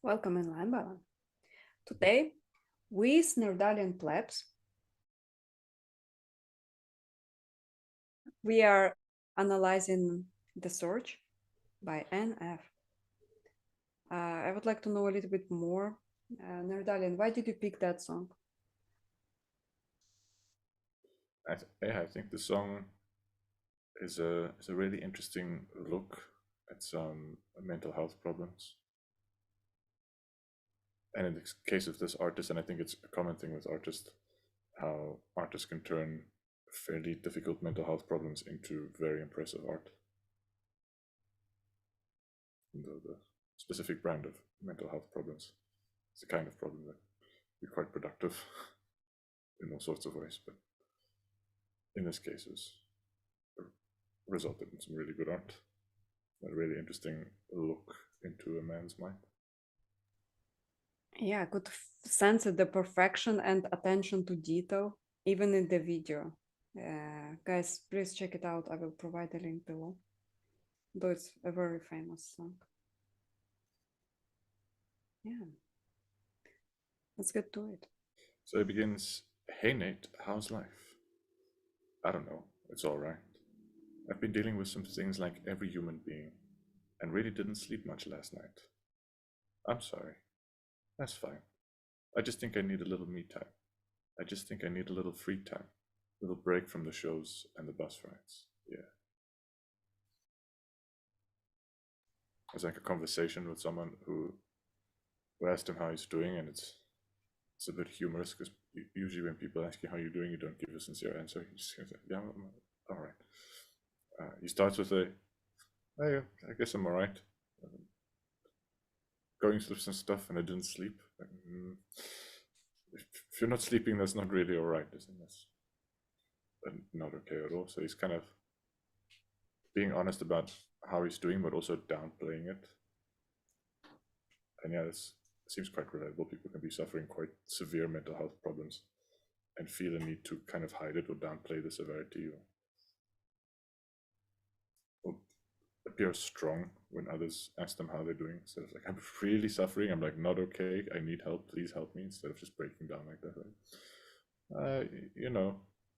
Welcome in Lambalan. Today, we Snerdalian plebs, we are analyzing the search by NF. I would like to know a little bit more. Nerdalian, why did you pick that song? I think the song is a really interesting look at some mental health problems. And in the case of this artist, and I think it's a common thing with artists, how artists can turn fairly difficult mental health problems into very impressive art. The specific brand of mental health problems is the kind of problem that be quite productive in all sorts of ways, but in this case, it resulted in some really good art, a really interesting look into a man's mind. Yeah, I could sense the perfection and attention to detail, even in the video. Guys, please check it out. I will provide a link below. Though it's a very famous song. Yeah, let's get to it. So it begins, "Hey Nate, how's life? I don't know, it's alright. I've been dealing with some things like every human being, and really didn't sleep much last night. I'm sorry. That's fine. I just think I need a little me time. I just think I need a little free time. A little break from the shows and the bus rides. Yeah." It's like a conversation with someone who asked him how he's doing, and it's a bit humorous because usually when people ask you how you're doing, you don't give a sincere answer. You just say, "Yeah, I'm all right." He starts with a, "Oh, yeah, I guess I'm all right. Going through some stuff and I didn't sleep." Like, if you're not sleeping, that's not really all right, isn't it? Not okay at all. So he's kind of being honest about how he's doing, but also downplaying it. And yeah, it seems quite relatable. People can be suffering quite severe mental health problems and feel a need to kind of hide it or downplay the severity, or appear strong when others ask them how they're doing. Instead of like, "I'm really suffering, I'm like not okay, I need help, please help me," instead of just breaking down like that. Like,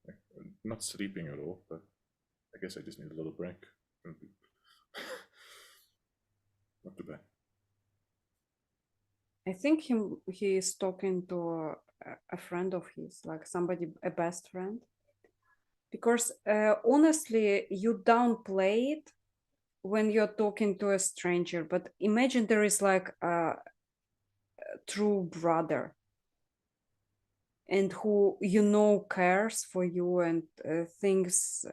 like, not sleeping at all, but I guess I just need a little break. Not too bad. I think he is talking to a friend of his, like somebody, a best friend. Because honestly, you downplay it when you're talking to a stranger, but imagine there is like a true brother and who cares for you and thinks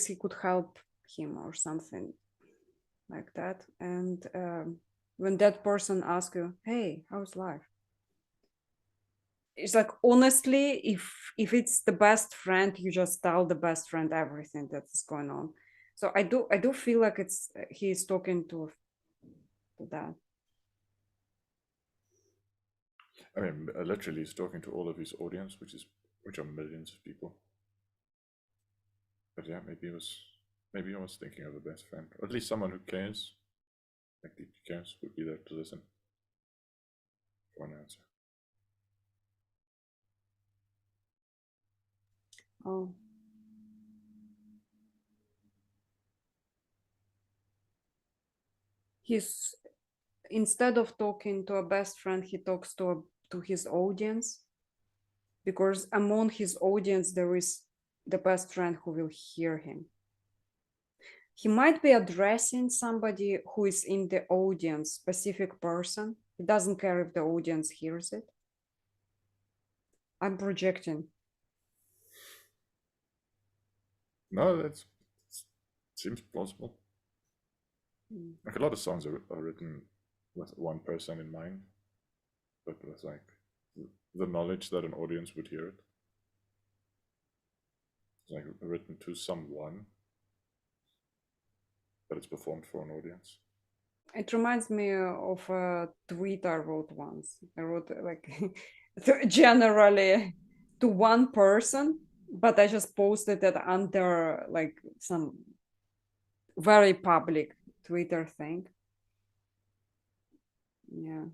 he could help him or something like that. And when that person asks you, "Hey, how's life?" It's like, honestly, if it's the best friend, you just tell the best friend everything that is going on. So I do feel like it's he's talking to that. I mean, literally, he's talking to all of his audience, which are millions of people. But yeah, maybe I was thinking of a best friend, or at least someone who cares, like deeply cares, would be there to listen for an answer. Oh, he's instead of talking to a best friend, he talks to his audience, because among his audience there is the best friend who will hear him. He might be addressing somebody who is in the audience, specific person. He doesn't care if the audience hears it. I'm projecting. No, that seems plausible. Mm. Like a lot of songs are written with one person in mind, but with like the knowledge that an audience would hear it. It's like written to someone, but it's performed for an audience. It reminds me of a tweet I wrote once. I wrote like generally to one person, but I just posted it under like some very public Twitter thing. Yeah.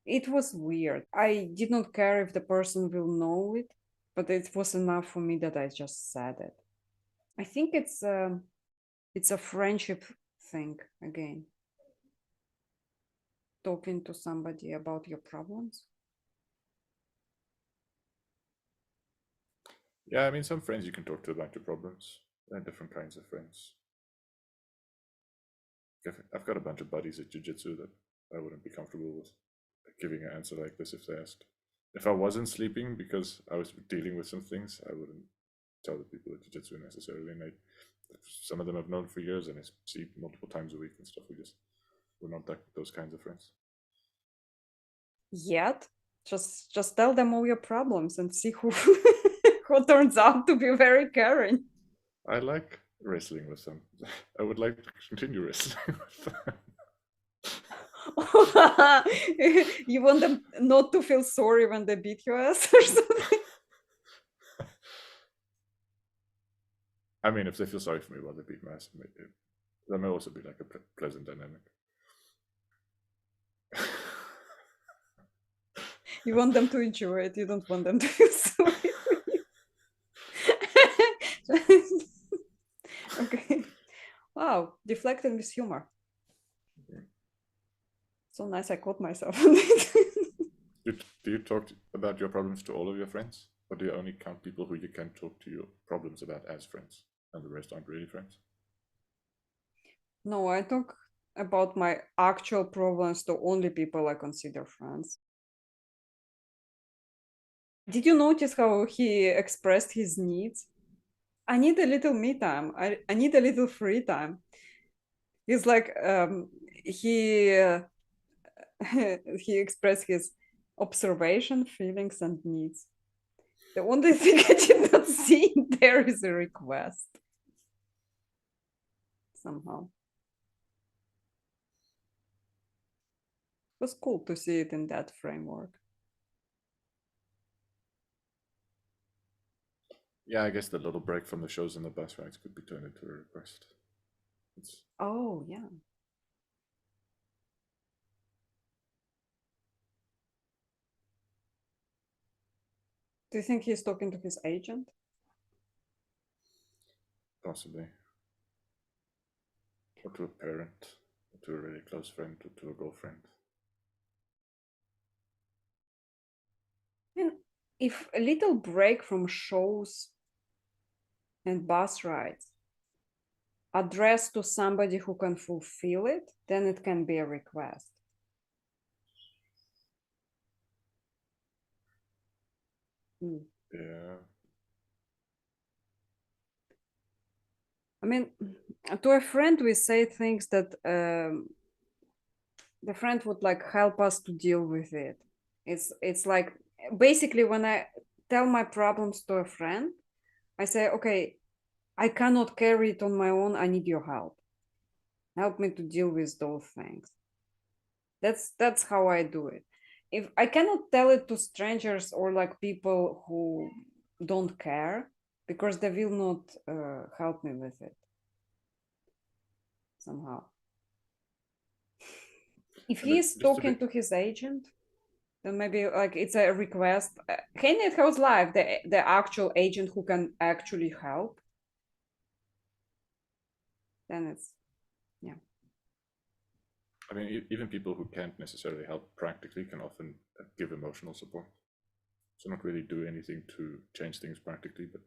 It was weird. I did not care if the person will know it, but it was enough for me that I just said it. I think it's a friendship thing again. Talking to somebody about your problems. Yeah, I mean, some friends you can talk to about your problems. There are different kinds of friends. I've got a bunch of buddies at jiu-jitsu that I wouldn't be comfortable with giving an answer like this if they asked. If I wasn't sleeping because I was dealing with some things, I wouldn't tell the people at jiu-jitsu necessarily. And some of them I've known for years and I see multiple times a week and stuff. We're not those kinds of friends. Yet, just tell them all your problems and see who who turns out to be very caring. I like wrestling with them. I would like to continue wrestling with them. You want them not to feel sorry when they beat your ass or something? I mean, if they feel sorry for me while they beat my ass, that may also be like a pleasant dynamic. You want them to enjoy it. You don't want them to feel sorry for you. Okay. Wow, deflecting with humor. So nice I caught myself on it. Do you talk about your problems to all of your friends? Or do you only count people who you can talk to your problems about as friends? And the rest aren't really friends? No, I talk about my actual problems to only people I consider friends. Did you notice how he expressed his needs? I need a little me time. I need a little free time. He's like, he expressed his observation, feelings, and needs. The only thing I did not see in there is a request. Somehow. It was cool to see it in that framework. Yeah, I guess the little break from the shows and the bus rides could be turned into a request. Oh, yeah. Do you think he's talking to his agent? Possibly. Or to a parent, or to a really close friend, or to a girlfriend. I mean, if a little break from shows and bus rides addressed to somebody who can fulfill it, then it can be a request. Yeah. I mean, to a friend, we say things that the friend would like help us to deal with it. It's like basically when I tell my problems to a friend, I say, okay, I cannot carry it on my own. I need your help. Help me to deal with those things. That's how I do it. If I cannot tell it to strangers or like people who don't care, because they will not help me with it somehow. If he is talking to his agent, then maybe like it's a request. Henry House Live, the actual agent who can actually help, then it's yeah. I mean, even people who can't necessarily help practically can often give emotional support. So not really do anything to change things practically, but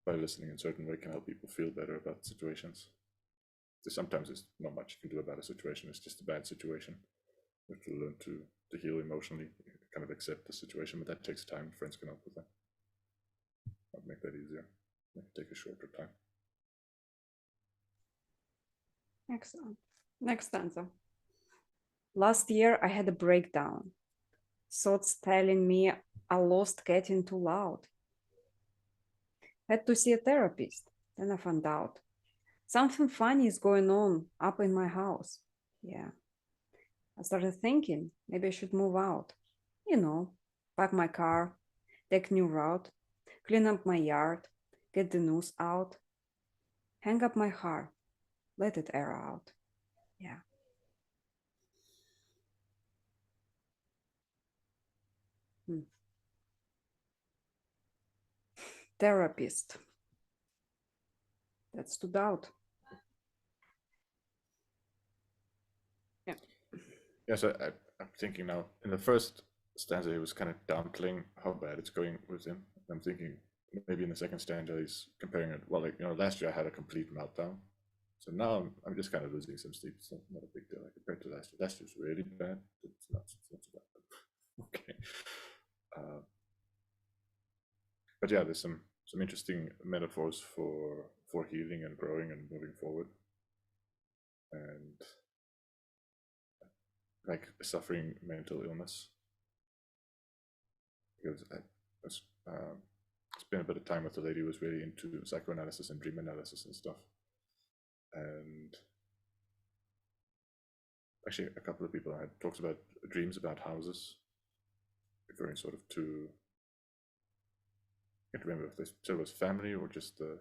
by listening in a certain way can help people feel better about situations. So sometimes there's not much you can do about a situation. It's just a bad situation. You have to learn to heal emotionally, kind of accept the situation, but that takes time. Friends can help with that. I'll make that easier. Take a shorter time. Excellent. Next stanza. Last year I had a breakdown. Thoughts telling me I lost getting too loud. Had to see a therapist. Then I found out something funny is going on up in my house. Yeah. I started thinking maybe I should move out. You know, pack my car, take new route, clean up my yard, get the noose out, hang up my hair. Let it air out. Yeah. Hmm. Therapist. That stood out. Yeah. Yeah, so I'm thinking now, in the first stanza, he was kind of downplaying how bad it's going with him. I'm thinking maybe in the second stanza, he's comparing it. Well, like, last year I had a complete meltdown. So now I'm just kind of losing some sleep. It's not a big deal like, compared to last year. Last year's really bad. It's not so bad. Okay. Uh, but yeah, there's some interesting metaphors for healing and growing and moving forward, and like suffering mental illness. Because I was spent a bit of time with a lady who was really into psychoanalysis and dream analysis and stuff, and actually a couple of people had talks about dreams about houses, referring sort of to, I can't remember if they said it was family or just the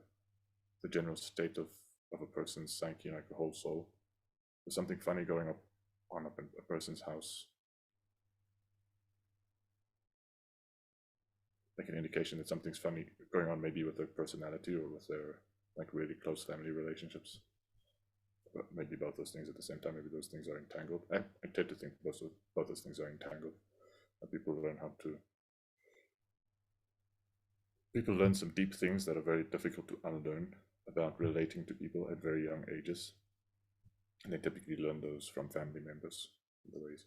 general state of a person's psyche, like the whole soul. There's something funny going on up in a person's house, like an indication that something's funny going on, maybe with their personality or with their like really close family relationships. But maybe both those things at the same time. Maybe those things are entangled. I tend to think both those things are entangled. And people learn some deep things that are very difficult to unlearn about relating to people at very young ages, and they typically learn those from family members. The ways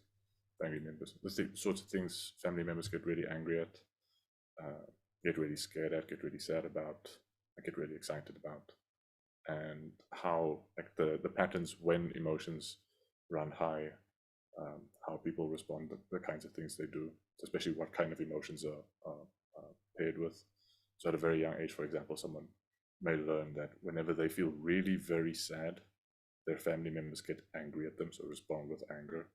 family members, the sorts of things family members get really angry at, get really scared at, get really sad about, get really excited about, and how like the patterns when emotions run high, how people respond, the kinds of things they do, especially what kind of emotions are paired with. So at a very young age, for example, someone may learn that whenever they feel really very sad, their family members get angry at them, so respond with anger.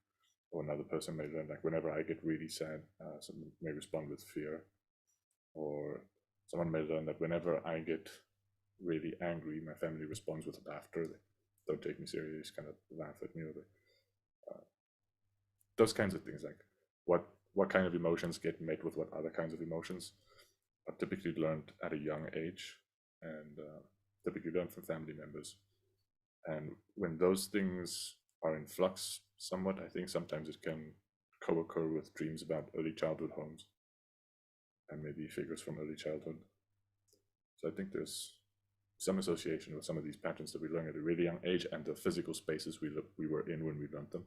Or another person may learn, like, whenever I get really sad, someone may respond with fear. Or someone may learn that whenever I get really angry, my family responds with laughter. They don't take me serious, kind of laugh at me, or those kinds of things, like what kind of emotions get met with what other kinds of emotions, are typically learned at a young age, and typically learned from family members. And when those things are in flux somewhat, I think sometimes it can co-occur with dreams about early childhood homes and maybe figures from early childhood. So I think there's some association with some of these patterns that we learn at a really young age and the physical spaces we were in when we learned them.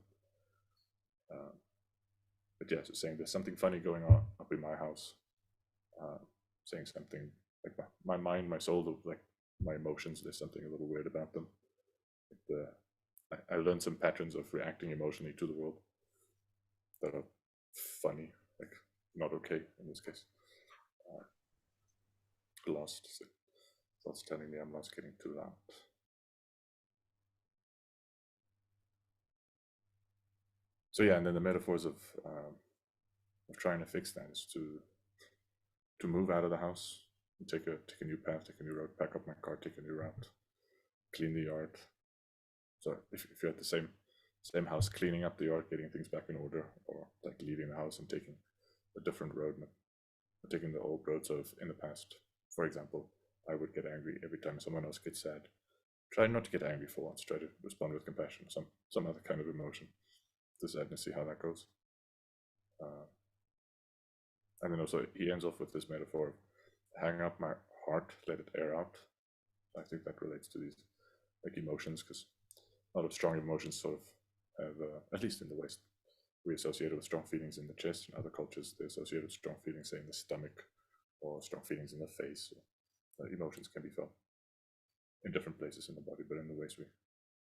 But yeah, so saying there's something funny going on up in my house, saying something like my mind, my soul, like my emotions, there's something a little weird about them. Like I learned some patterns of reacting emotionally to the world that are funny, like not okay in this case. Lost. So thoughts telling me I'm not getting too loud. So yeah, and then the metaphors of trying to fix that is to move out of the house, take a new path, take a new road, pack up my car, take a new route, clean the yard. So if you're at the same house, cleaning up the yard, getting things back in order, or like leaving the house and taking a different road, taking the old road. So if in the past, for example, I would get angry every time someone else gets sad. Try not to get angry for once. Try to respond with compassion, some other kind of emotion to sadness. See how that goes. Uh, and then also he ends off with this metaphor of hang up my heart, let it air out. I think that relates to these like emotions, because a lot of strong emotions sort of have, at least in the West, we associate it with strong feelings in the chest. In other cultures, they associate with strong feelings, say, in the stomach, or strong feelings in the face. Emotions can be felt in different places in the body, but in the West, we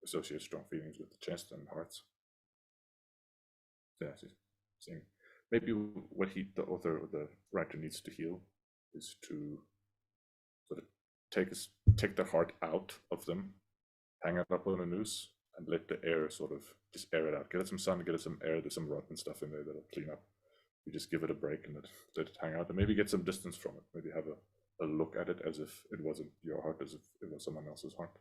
associate strong feelings with the chest and hearts. So, yeah, saying maybe what the author or the writer needs to heal is to sort of take the heart out of them, hang it up on a noose, and let the air sort of just air it out. Get it some sun, get it some air. There's some rotten stuff in there that'll clean up. You just give it a break and let it hang out, and maybe get some distance from it. Maybe have a look at it as if it wasn't your heart, as if it was someone else's heart.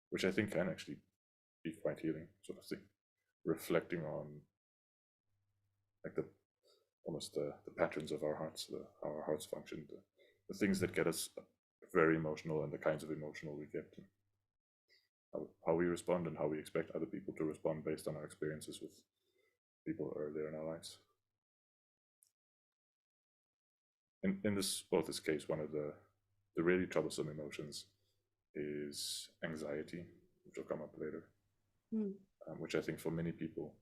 which I think can actually be quite healing, sort of thing. Reflecting on like almost the patterns of our hearts, how our hearts function, the things that get us very emotional, and the kinds of emotional we get, and how we respond, and how we expect other people to respond based on our experiences with people earlier in our lives. In this case, one of the really troublesome emotions is anxiety, which will come up later, which I think for many people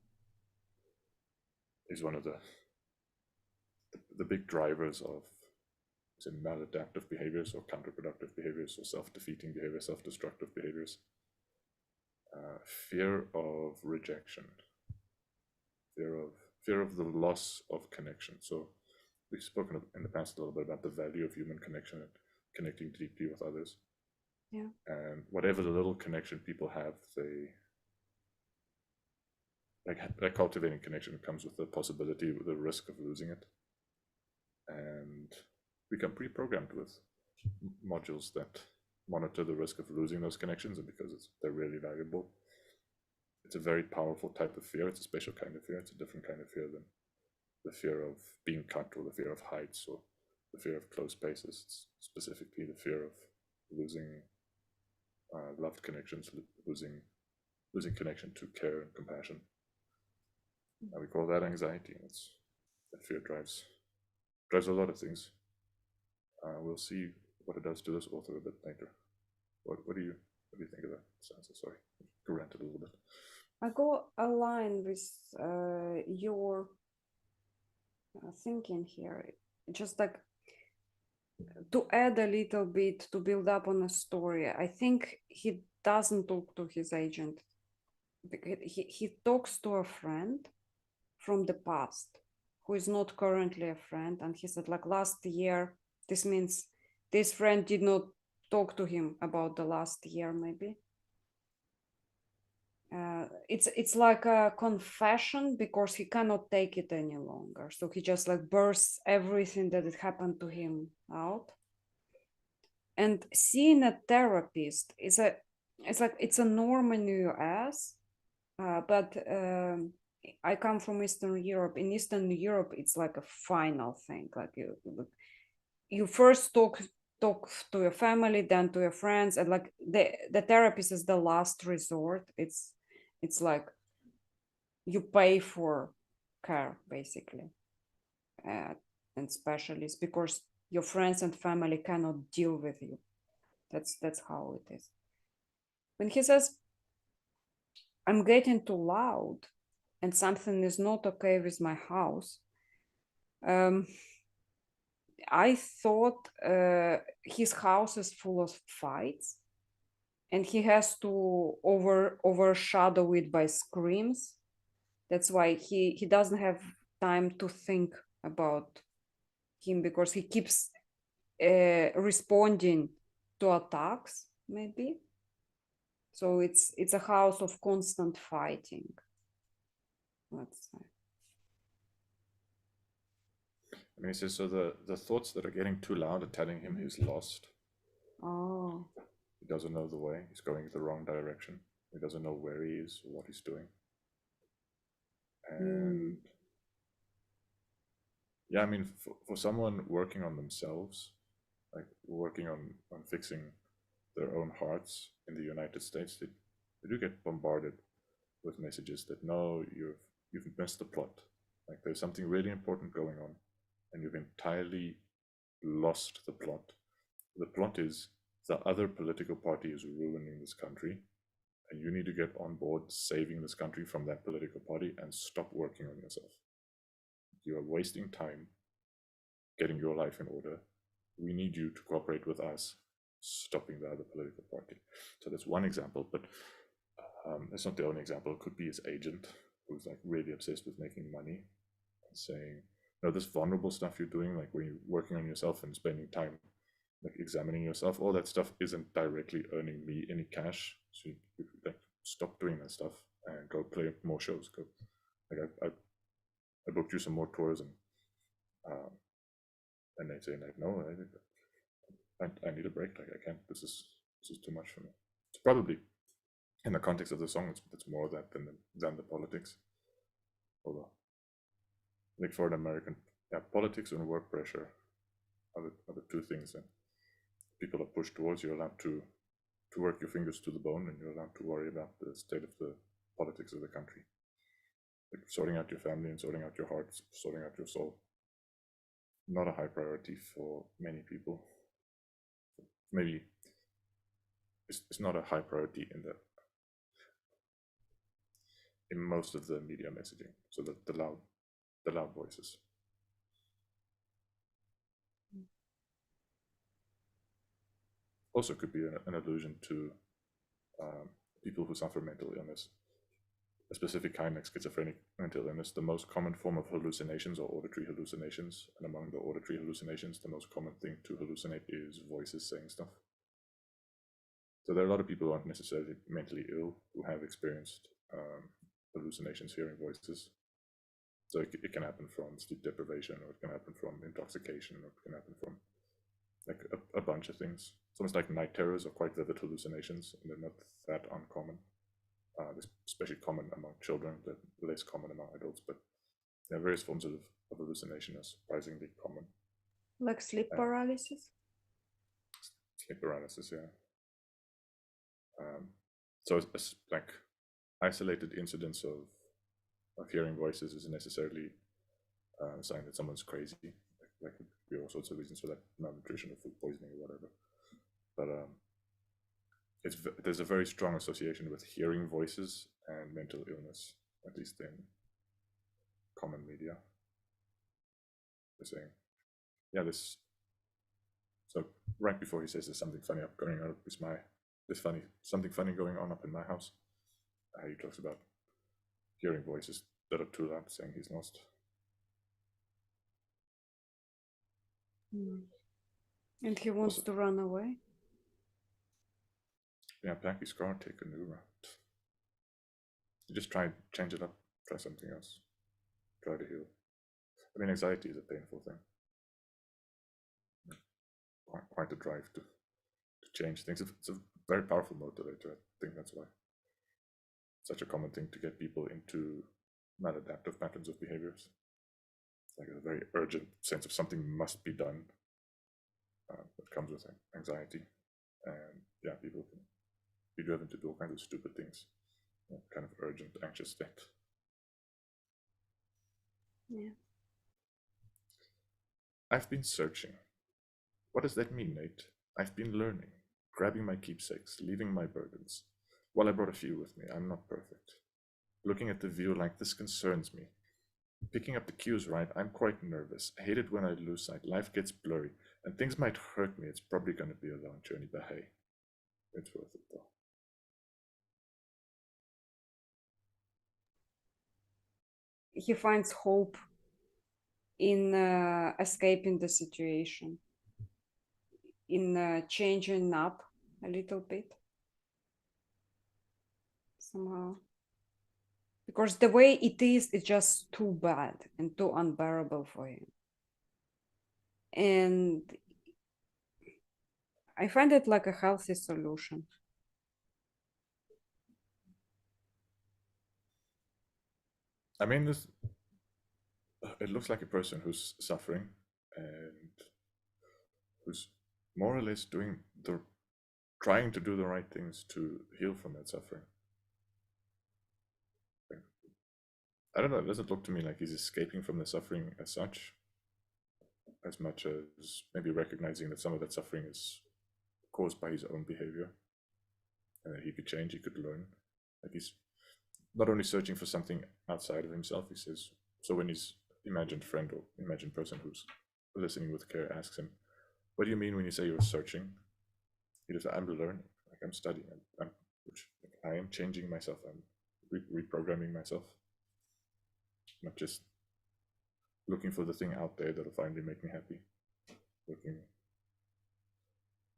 is one of the big drivers of say, maladaptive behaviors or counterproductive behaviors or self-defeating behaviors, self-destructive behaviors. Fear of rejection, fear of the loss of connection. So we've spoken in the past a little bit about the value of human connection and connecting deeply with others. Yeah. And whatever the little connection people have, they like cultivating connection comes with the possibility, with the risk of losing it. And we come pre-programmed with modules that monitor the risk of losing those connections, and because they're really valuable. It's a very powerful type of fear. It's a special kind of fear. It's a different kind of fear than the fear of being cut, or the fear of heights, or the fear of close spaces. It's specifically the fear of losing loved connections, losing connection to care and compassion. And we call that anxiety. That fear drives a lot of things. We'll see what it does to this author a bit later. What do you think of that, Sansa? Sorry, to rant a little bit. I go align with your thinking here. Just like to add a little bit to build up on a story. I think he doesn't talk to his agent. He talks to a friend from the past who is not currently a friend, and he said like last year. This means this friend did not talk to him about the last year, maybe. It's like a confession because he cannot take it any longer. So he just like bursts everything that had happened to him out. And seeing a therapist it's a norm in the US, but I come from Eastern Europe. In Eastern Europe, it's like a final thing. Like you first talk to your family, then to your friends, and like the therapist is the last resort. It's like you pay for care basically, and specialists, because your friends and family cannot deal with you. That's how it is. When he says, "I'm getting too loud, and something is not okay with my house," I thought his house is full of fights, and he has to overshadow it by screams. That's why he doesn't have time to think about him, because he keeps responding to attacks, maybe. So it's a house of constant fighting, let's say. I mean, he says, so the thoughts that are getting too loud are telling him he's lost. Oh. He doesn't know the way. He's going the wrong direction. He doesn't know where he is or what he's doing. And yeah, I mean, for someone working on themselves, like working on fixing their own hearts in the United States, they do get bombarded with messages that, no, you've missed the plot. Like there's something really important going on, and you've entirely lost the plot. The plot is the other political party is ruining this country, and you need to get on board saving this country from that political party and stop working on yourself. You are wasting time getting your life in order. We need you to cooperate with us stopping the other political party. So that's one example, but it's not the only example. It could be his agent, who's like really obsessed with making money and saying, no, this vulnerable stuff you're doing, like when you're working on yourself and spending time like examining yourself, all that stuff isn't directly earning me any cash. So you like stop doing that stuff and go play more shows. Go, like I booked you some more tours, and they say like, no, I need a break. Like I can't. This is too much for me. It's probably in the context of the song, it's more that than the politics. Although, like for an American, yeah, politics and work pressure are the two things that people are pushed towards. You're allowed to work your fingers to the bone, and you're allowed to worry about the state of the politics of the country, like sorting out your family and sorting out your heart, sorting out your soul. Not a high priority for many people. Maybe it's not a high priority in most of the media messaging. So the loud voices. Also could be an allusion to people who suffer mental illness, a specific kind like schizophrenic mental illness. The most common form of hallucinations are auditory hallucinations, and among the auditory hallucinations, the most common thing to hallucinate is voices saying stuff. So there are a lot of people who aren't necessarily mentally ill who have experienced hallucinations, hearing voices. So it can happen from sleep deprivation, or it can happen from intoxication, or it can happen from like a bunch of things. It's almost like night terrors are quite vivid hallucinations, and they're not that uncommon. Especially common among children, but less common among adults. But there are various forms of hallucination are surprisingly common. Like sleep paralysis? Sleep paralysis, yeah. So it's like isolated incidents of hearing voices isn't necessarily a sign that someone's crazy. There could be all sorts of reasons for that, malnutrition or food poisoning or whatever. But there's a very strong association with hearing voices and mental illness, at least in common media. They're saying, yeah, this. So right before he says there's something funny going on, something funny going on up in my house. He talks about hearing voices that are too loud, saying he's lost. And he wants to run away. Yeah, pack his car, take a new route. Just try change it up, try something else, try to heal. I mean, anxiety is a painful thing. Quite a drive to change things. It's a very powerful motivator. I think that's why it's such a common thing to get people into maladaptive patterns of behaviors. It's like a very urgent sense of something must be done that comes with anxiety. And yeah, people can be driven to do all kinds of stupid things. Kind of urgent, anxious state. Yeah. I've been searching. What does that mean, Nate? I've been learning, grabbing my keepsakes, leaving my burdens. Well, I brought a few with me. I'm not perfect. Looking at the view like this concerns me. Picking up the cues right, I'm quite nervous. I hate it when I lose sight. Life gets blurry, and things might hurt me. It's probably going to be a long journey, but hey, it's worth it though. He finds hope in escaping the situation, in changing up a little bit somehow. Because the way it is just too bad and too unbearable for him. And I find it like a healthy solution. I mean, it looks like a person who's suffering and who's more or less trying to do the right things to heal from that suffering. I don't know, it doesn't look to me like he's escaping from the suffering as much as maybe recognizing that some of that suffering is caused by his own behavior and that he could change, he could learn. Like he's not only searching for something outside of himself, he says, so when his imagined friend or imagined person who's listening with care asks him, what do you mean when you say you're searching? He says, I'm learning, like I'm studying, I am changing myself, I'm reprogramming myself. Not just looking for the thing out there that'll finally make me happy.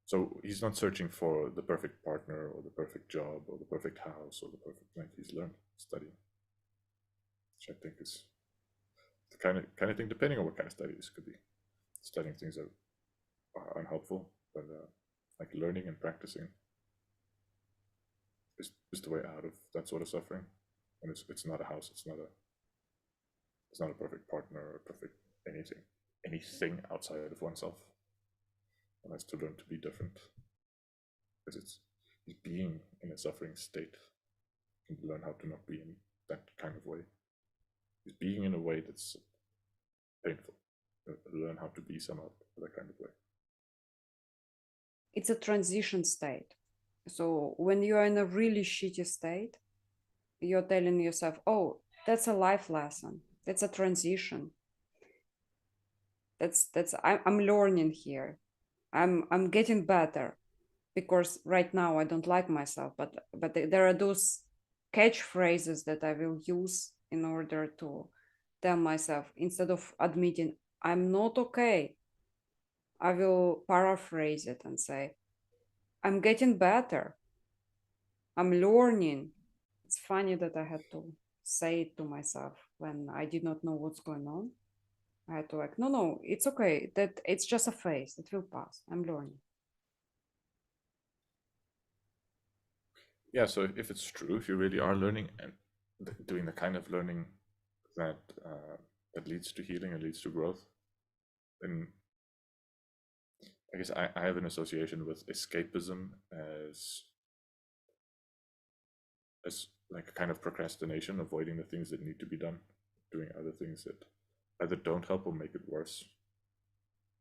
So he's not searching for the perfect partner or the perfect job or the perfect house or the perfect, like he's learning, studying. Which I think is the kind of thing, depending on what kind of study this could be. Studying things that are unhelpful, but like learning and practicing. is the way out of that sort of suffering. And it's not a house, it's not a perfect partner or a perfect anything outside of oneself. One has to learn to be different. Because it's being in a suffering state and learn how to not be in that kind of way. It's being in a way that's painful. Learn how to be some other kind of way. It's a transition state. So when you are in a really shitty state, you're telling yourself, oh, that's a life lesson. That's a transition. I'm learning here. I'm getting better because right now I don't like myself, but there are those catchphrases that I will use in order to tell myself instead of admitting I'm not okay. I will paraphrase it and say, I'm getting better. I'm learning. It's funny that I had to say it to myself when I did not know what's going on. I had to like, no, it's okay. That it's just a phase. It will pass. I'm learning. Yeah, so if it's true, if you really are learning and doing the kind of learning that that leads to healing and leads to growth, then I guess I have an association with escapism as like a kind of procrastination, avoiding the things that need to be done, doing other things that either don't help or make it worse.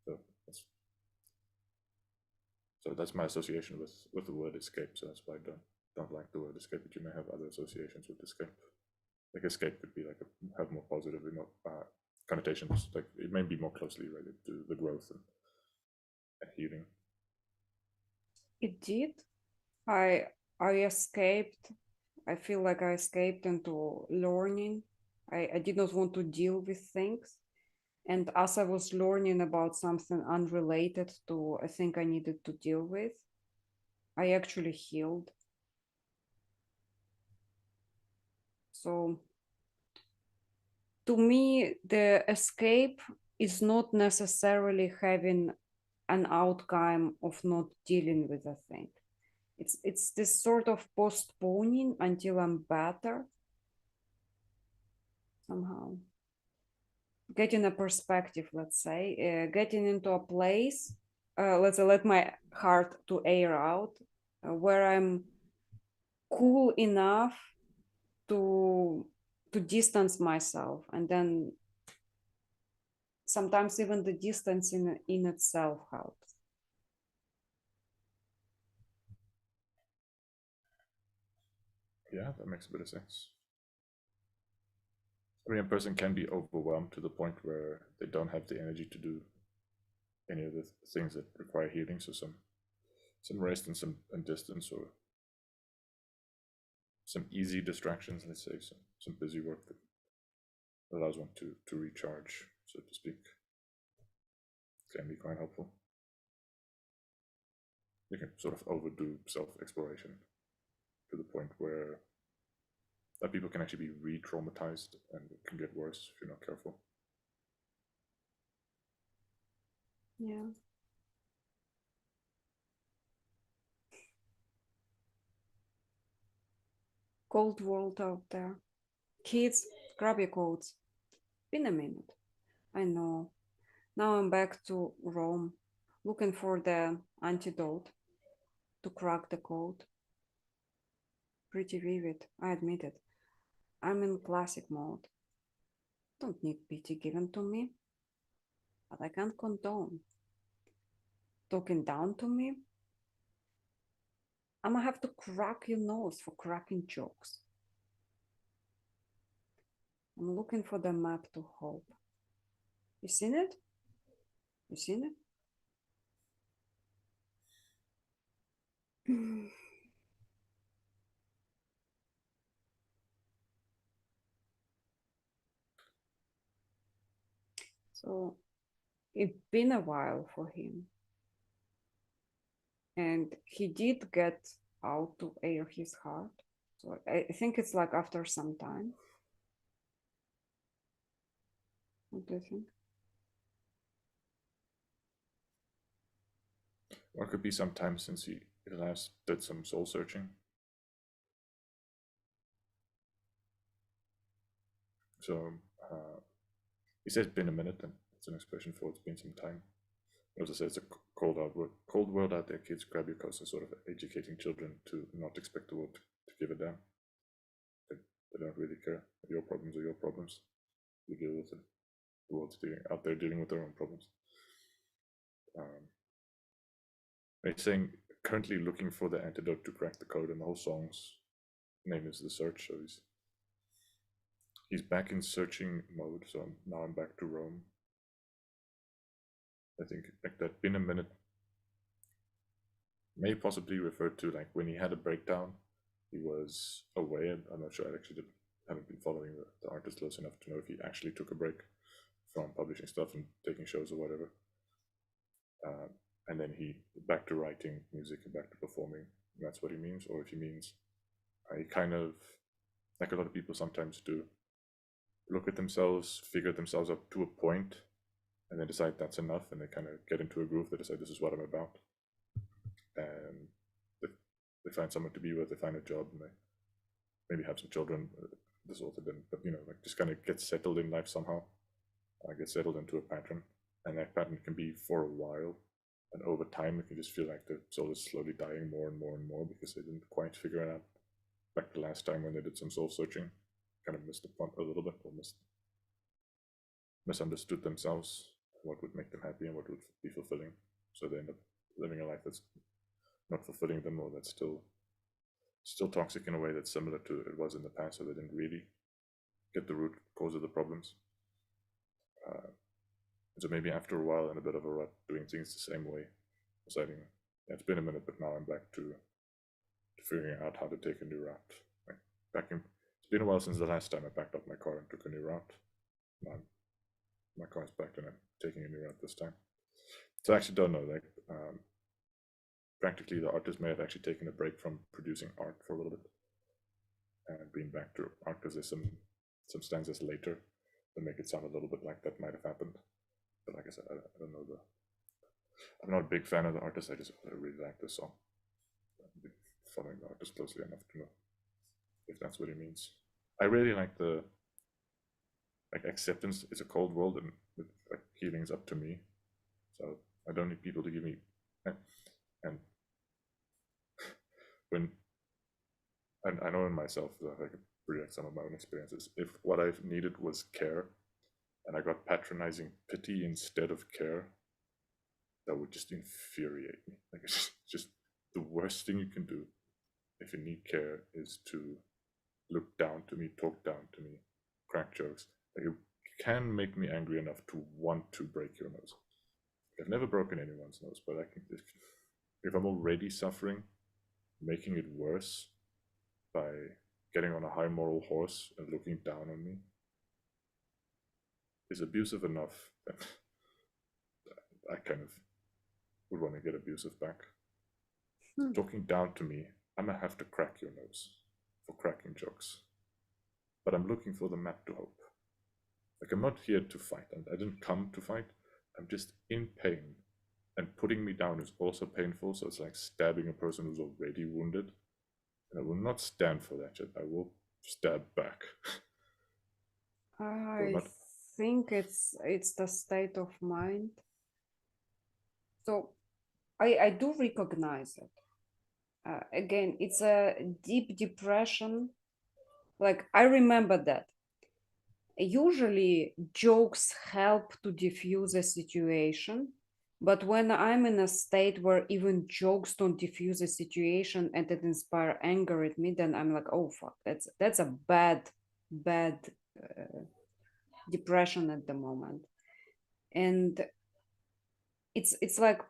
So that's my association with the word escape. So that's why I don't like the word escape. But you may have other associations with escape. Like escape could be like have more positive connotations. Like it may be more closely related to the growth and healing. It did. I I escaped. I feel like I escaped into learning. I did not want to deal with things. And as I was learning about something unrelated to a thing I needed to deal with, I actually healed. So to me, the escape is not necessarily having an outcome of not dealing with a thing. It's this sort of postponing until I'm better somehow. Getting a perspective, let's say, getting into a place, let's say, let my heart to air out, where I'm cool enough to distance myself, and then sometimes even the distance in itself helps. Yeah, that makes a bit of sense. I mean, a person can be overwhelmed to the point where they don't have the energy to do any of the things that require healing. So some rest and some distance or some easy distractions, let's say, some busy work that allows one to recharge, so to speak, can be quite helpful. You can sort of overdo self-exploration to the point where that people can actually be re-traumatized and it can get worse if you're not careful. Yeah. Cold world out there. Kids, grab your coats. Been a minute. I know. Now I'm back to Rome, looking for the antidote to crack the code. Pretty vivid, I admit it. I'm in classic mode. Don't need pity given to me, but I can't condone. Talking down to me, I'm gonna have to crack your nose for cracking jokes. I'm looking for the map to hope. You seen it? You seen it? So it's been a while for him. And he did get out to air his heart. So I think it's like after some time. What do you think? Or it could be some time since he last did some soul searching. So he says been a minute, and it's an expression for it's been some time. He also says it's a cold world out there, kids, grab your coats, and sort of educating children to not expect the world to give a damn. They don't really care. Your problems are your problems. You deal with them. The world's out there dealing with their own problems. He's saying currently looking for the antidote to crack the code, and the whole song's name is The Search. So he's back in searching mode. So now I'm back to Rome. I think like that been a minute may possibly refer to like when he had a breakdown. He was away, and I'm not sure. I actually haven't been following the artist close enough to know if he actually took a break from publishing stuff and taking shows or whatever. And then he back to writing music and back to performing. That's what he means, or if he means I kind of like a lot of people sometimes do look at themselves, figure themselves up to a point, and then decide that's enough, and they kind of get into a groove. They decide this is what I'm about, and they find someone to be with. They find a job, and they maybe have some children. This author didn't, but like just kind of get settled in life somehow. Get settled into a pattern, and that pattern can be for a while, and over time it can just feel like the soul is slowly dying more and more and more because they didn't quite figure it out. Like the last time when they did some soul searching, kind of missed the point a little bit, or misunderstood themselves, what would make them happy and what would be fulfilling. So they end up living a life that's not fulfilling them, or that's still toxic in a way that's similar to it was in the past. So they didn't really get the root cause of the problems. So maybe after a while, in a bit of a rut, doing things the same way, deciding, yeah, it's been a minute, but now I'm back to figuring out how to take a new route. It's been a while since the last time I packed up my car and took a new route. Now my car is packed and I'm taking a new route this time. So I actually don't know. Practically, the artist may have actually taken a break from producing art for a little bit and been back to art because there's some stanzas later that make it sound a little bit like that might have happened. But like I said, I don't know I'm not a big fan of the artist. I really like this song. I've been following the artist closely enough to know if that's what he means. I really like the acceptance is a cold world, and healing's up to me. So I don't need people to give me and when I know in myself that I could project some of my own experiences. If what I've needed was care, and I got patronizing pity instead of care, that would just infuriate me. Like it's just the worst thing you can do if you need care is to look down to me, talk down to me, crack jokes. Like it can make me angry enough to want to break your nose. I've never broken anyone's nose, but I can, if I'm already suffering, making it worse by getting on a high moral horse and looking down on me is abusive enough that I kind of would want to get abusive back. Talking down to me, I'm gonna have to crack your nose for cracking jokes. But I'm looking for the map to hope. Like I'm not here to fight. I didn't come to fight. I'm just in pain. And putting me down is also painful, so it's like stabbing a person who's already wounded. And I will not stand for that shit. I will stab back. I think it's the state of mind. So I do recognize it. Again, it's a deep depression. Like I remember that. Usually jokes help to diffuse a situation, but when I'm in a state where even jokes don't diffuse a situation and it inspire anger at me, then I'm like, oh fuck, that's a bad depression at the moment. And it's like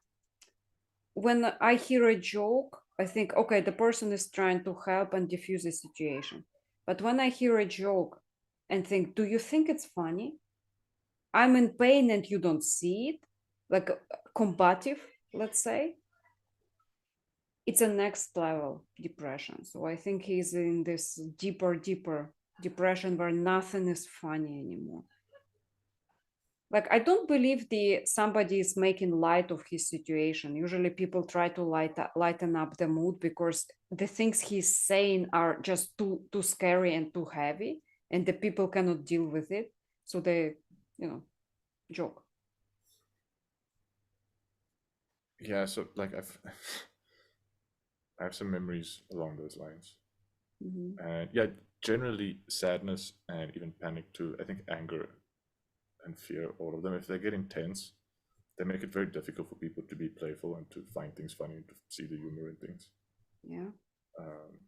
when I hear a joke, I think, okay, the person is trying to help and diffuse a situation. But when I hear a joke and think, do you think it's funny? I'm in pain and you don't see it, like combative, let's say. It's a next level depression. So I think he's in this deeper depression where nothing is funny anymore. Like I don't believe somebody is making light of his situation. Usually people try to lighten up the mood because the things he's saying are just too scary and too heavy. and the people cannot deal with it, so they, joke. Yeah, so like I have some memories along those lines. Mm-hmm. And yeah, generally sadness and even panic too. I think anger and fear, all of them, if they get intense, they make it very difficult for people to be playful and to find things funny and to see the humor in things. Yeah. Um,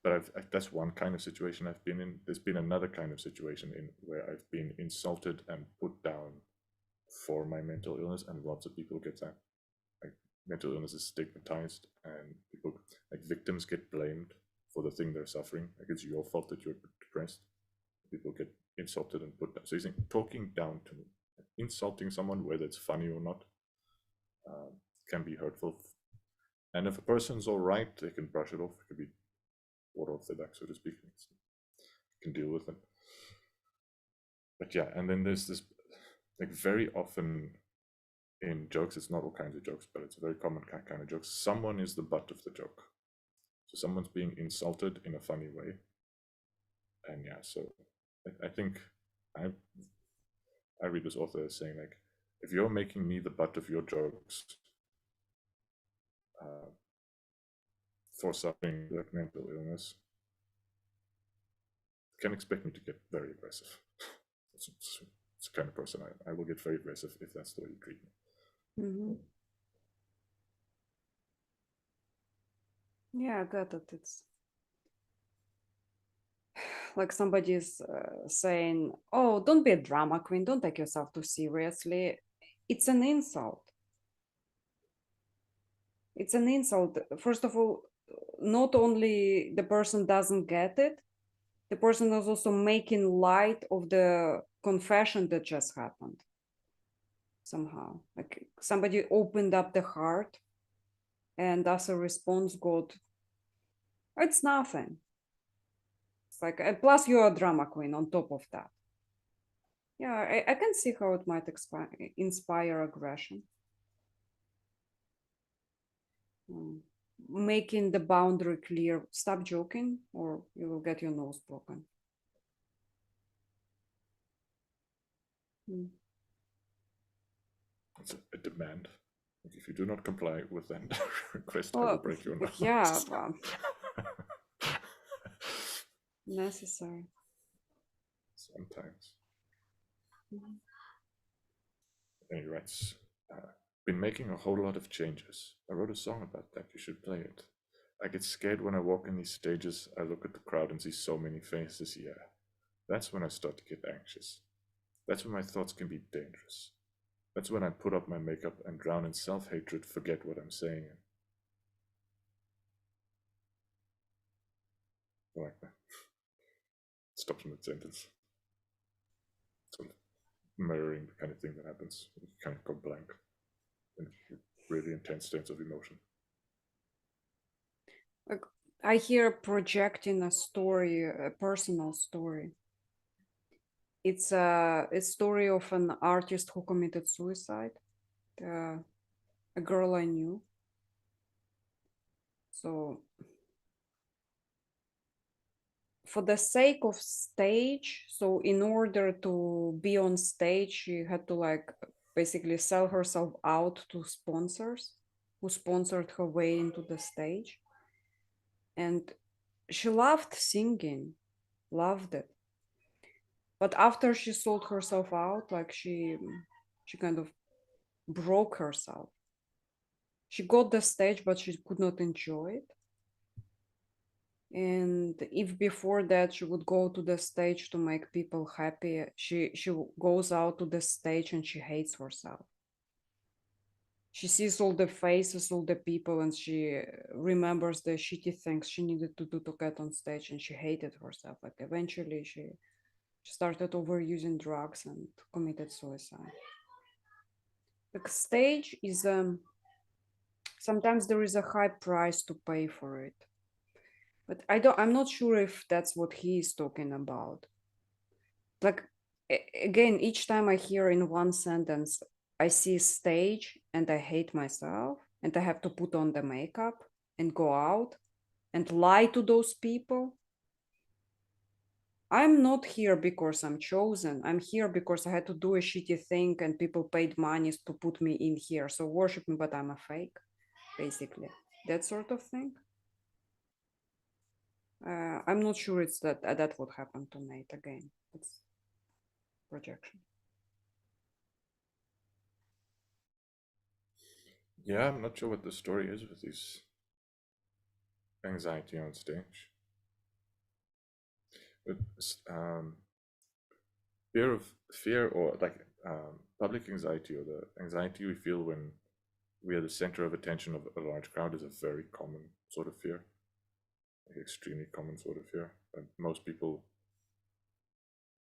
but that's one kind of situation I've been in. There's been another kind of situation in where I've been insulted and put down for my mental illness, and lots of people get that. Like mental illness is stigmatized, and people like victims get blamed for the thing they're suffering. Like it's your fault that you're depressed. People get insulted and put down. So you think talking down to insulting someone, whether it's funny or not, can be hurtful. And if a person's all right, they can brush it off. It can be water off their back, so to speak. Can deal with it. But yeah, and then there's this, like very often in jokes, it's not all kinds of jokes, but it's a very common kind of joke. Someone is the butt of the joke. So someone's being insulted in a funny way. And yeah, so I think I read this author as saying like, if you're making me the butt of your jokes uh, for suffering like mental illness, you can expect me to get very aggressive. It's the kind of person I will get very aggressive if that's the way you treat me. Mm-hmm. Yeah, I got it. It's like somebody is saying, "Oh, don't be a drama queen. Don't take yourself too seriously." It's an insult. It's an insult. First of all, not only the person doesn't get it, the person is also making light of the confession that just happened. Somehow, like somebody opened up the heart, and as a response, got, it's nothing. It's like, and plus you're a drama queen on top of that. Yeah, I can see how it might inspire aggression. Mm. Making the boundary clear, stop joking or you will get your nose broken. Mm. It's a demand. Like if you do not comply with that request, I will Well, break your nose. yeah, necessary. Sometimes. Mhm. And he writes, been making a whole lot of changes. I wrote a song about that. You should play it. I get scared when I walk in these stages. I look at the crowd and see so many faces. Yeah, that's when I start to get anxious. That's when my thoughts can be dangerous. That's when I put up my makeup and drown in self hatred, forget what I'm saying. I like that. Stops mid sentence. Sort of mirroring the kind of thing that happens. You kind of go blank in really intense states of emotion. Like, I hear projecting a story, a personal story. It's a story of an artist who committed suicide, a girl I knew. So for the sake of stage, so in order to be on stage, she had to like basically sell herself out to sponsors who sponsored her way into the stage. And she loved singing, loved it. But after she sold herself out, like she kind of broke herself. She got the stage, but she could not enjoy it. And if before that she would go to the stage to make people happy, she goes out to the stage and she hates herself. She sees all the faces, all the people, and she remembers the shitty things she needed to do to get on stage, and she hated herself. Like eventually she started overusing drugs and committed suicide. Like stage is sometimes there is a high price to pay for it. But I'm not sure if that's what he is talking about. Like again, each time I hear in one sentence, I see stage and I hate myself and I have to put on the makeup and go out and lie to those people. I'm not here because I'm chosen. I'm here because I had to do a shitty thing and people paid money to put me in here. So worship me, but I'm a fake, basically. That sort of thing. I'm not sure it's that would happen to Nate again. It's projection. Yeah, I'm not sure what the story is with this anxiety on stage. But fear or like public anxiety or the anxiety we feel when we are the center of attention of a large crowd is a very common sort of fear, like extremely common sort of fear. And most people,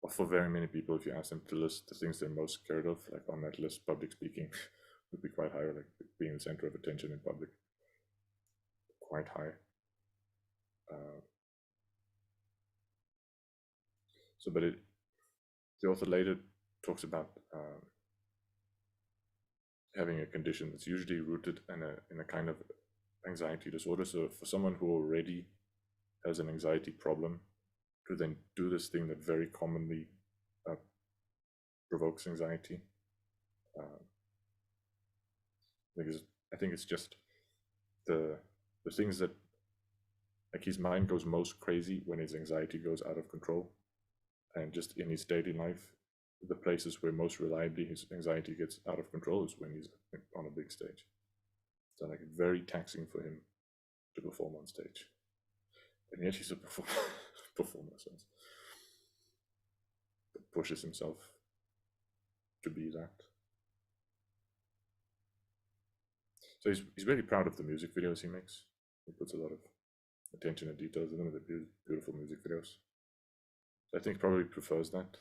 or for very many people, if you ask them to list the things they're most scared of, like on that list, public speaking would be quite high, like being the center of attention in public, quite high. Uh, but the author later talks about having a condition that's usually rooted in a kind of anxiety disorder. So for someone who already has an anxiety problem to then do this thing that very commonly uh, provokes anxiety, because I think it's just the things that, like, his mind goes most crazy when his anxiety goes out of control, and just in his daily life, the places where most reliably his anxiety gets out of control is when he's on a big stage. So like very taxing for him to perform on stage, and yet he's a performer, so pushes himself to be that. So he's really proud of the music videos he makes. He puts a lot of attention and details in them. They're beautiful music videos. So I think he probably prefers that.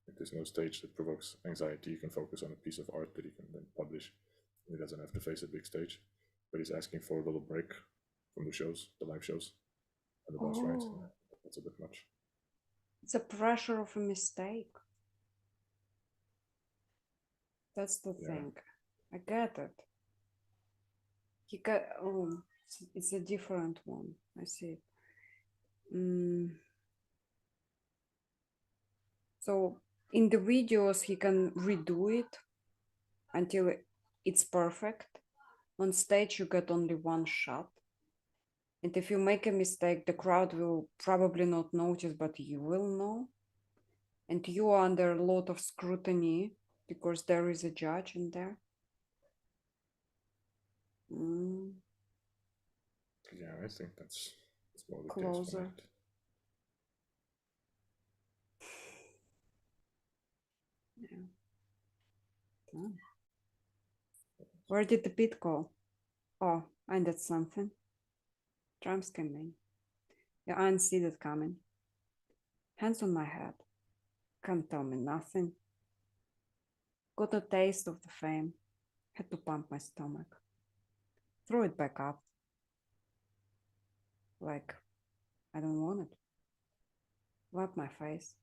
If there's no stage that provokes anxiety, you can focus on a piece of art that he can then publish. He doesn't have to face a big stage. But he's asking for a little break from the shows, the live shows, and the boss rides. Oh, That's a bit much. it's a pressure of a mistake. That's the Yeah. thing. I get it. He got, oh, it's a different one. I see. So in the videos, he can redo it until it's perfect. On stage, you get only one shot. And if you make a mistake, the crowd will probably not notice, but you will know. And you are under a lot of scrutiny because there is a judge in there. Yeah, I think that's more the case for Closer. Nate. Yeah. Oh. Where did the beat go? Oh, I did something. Drums came in. Yeah, I didn't see that coming. Hands on my head. Can't tell me nothing. Got a taste of the fame. Had to pump my stomach. Throw it back up. Like, I don't want it. Wipe my face.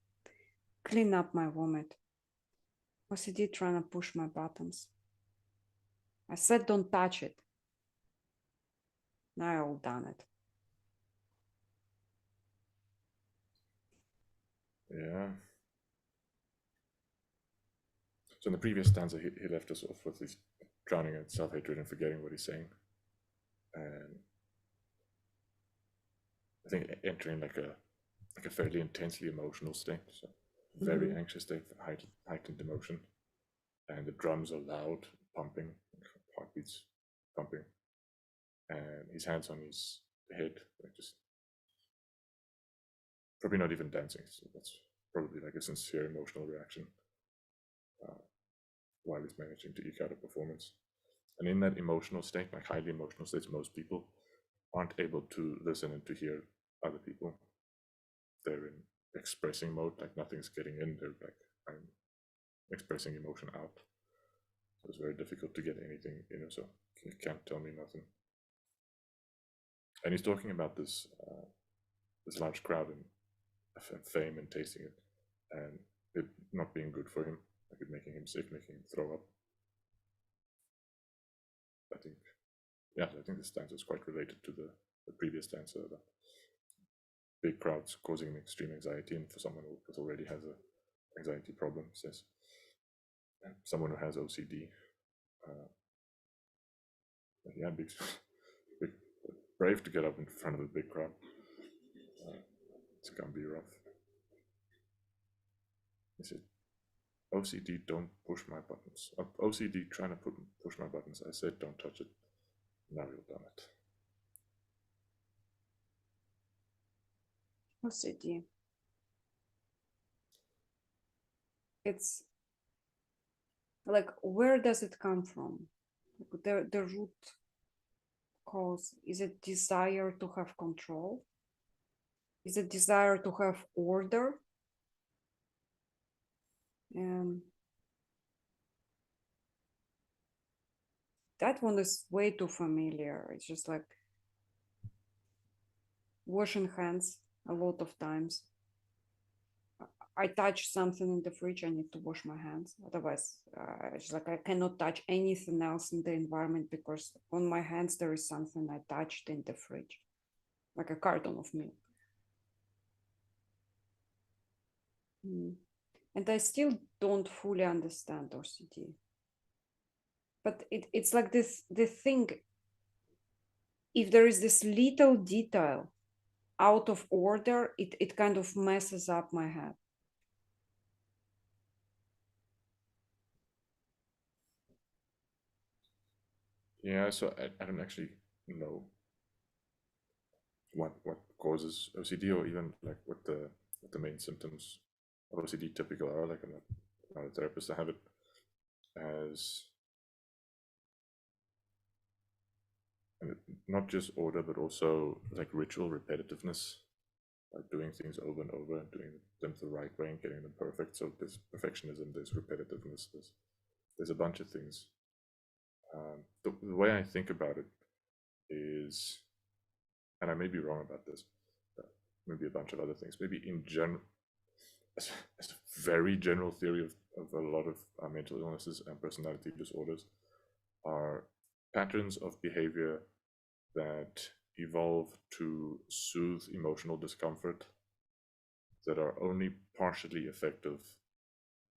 Clean up my vomit. OCD trying to push my buttons. I said don't touch it. Now I all done it. Yeah. So in the previous stanza, he left us off with this drowning in self-hatred and forgetting what he's saying. And I think entering like a fairly intensely emotional state, so very anxious state, heightened emotion, and the drums are loud, pumping, heartbeats pumping, and his hands on his head, like just probably not even dancing. So that's probably like a sincere emotional reaction while he's managing to eke out a performance. And in that emotional state, like highly emotional states, most people aren't able to listen and to hear other people. They're in expressing mode, like nothing's getting in. They're like, I'm expressing emotion out. So it's very difficult to get anything, so you can't tell me nothing. And he's talking about this this large crowd and fame and tasting it, and it not being good for him, like it making him sick, making him throw up. I think, yeah, I think this stanza is quite related to the previous stanza about big crowds causing extreme anxiety, and for someone who already has a anxiety problem, says someone who has OCD, yeah, big, brave to get up in front of a big crowd. It's gonna be rough. Is it OCD? Don't push my buttons. OCD trying to push my buttons. I said don't touch it. Now you've done it. OCD. It's like, where does it come from? The root cause, is it desire to have control? Is it desire to have order? And that one is way too familiar. It's just like washing hands a lot of times. I touch something in the fridge, I need to wash my hands. Otherwise, it's like I cannot touch anything else in the environment because on my hands there is something I touched in the fridge, like a carton of milk. And I still don't fully understand OCD. But it's like this thing, if there is this little detail out of order, it kind of messes up my head. Yeah, so I don't actually know what causes OCD, or even like what the main symptoms of OCD typical are. Like I'm not a therapist. I have it as not just order, but also like ritual repetitiveness, like doing things over and over and doing them the right way and getting them perfect. So there's perfectionism, there's repetitiveness, there's a bunch of things. The way I think about it is, and I may be wrong about this, maybe a bunch of other things, maybe in general, as a very general theory of a lot of mental illnesses and personality disorders, are patterns of behavior that evolve to soothe emotional discomfort that are only partially effective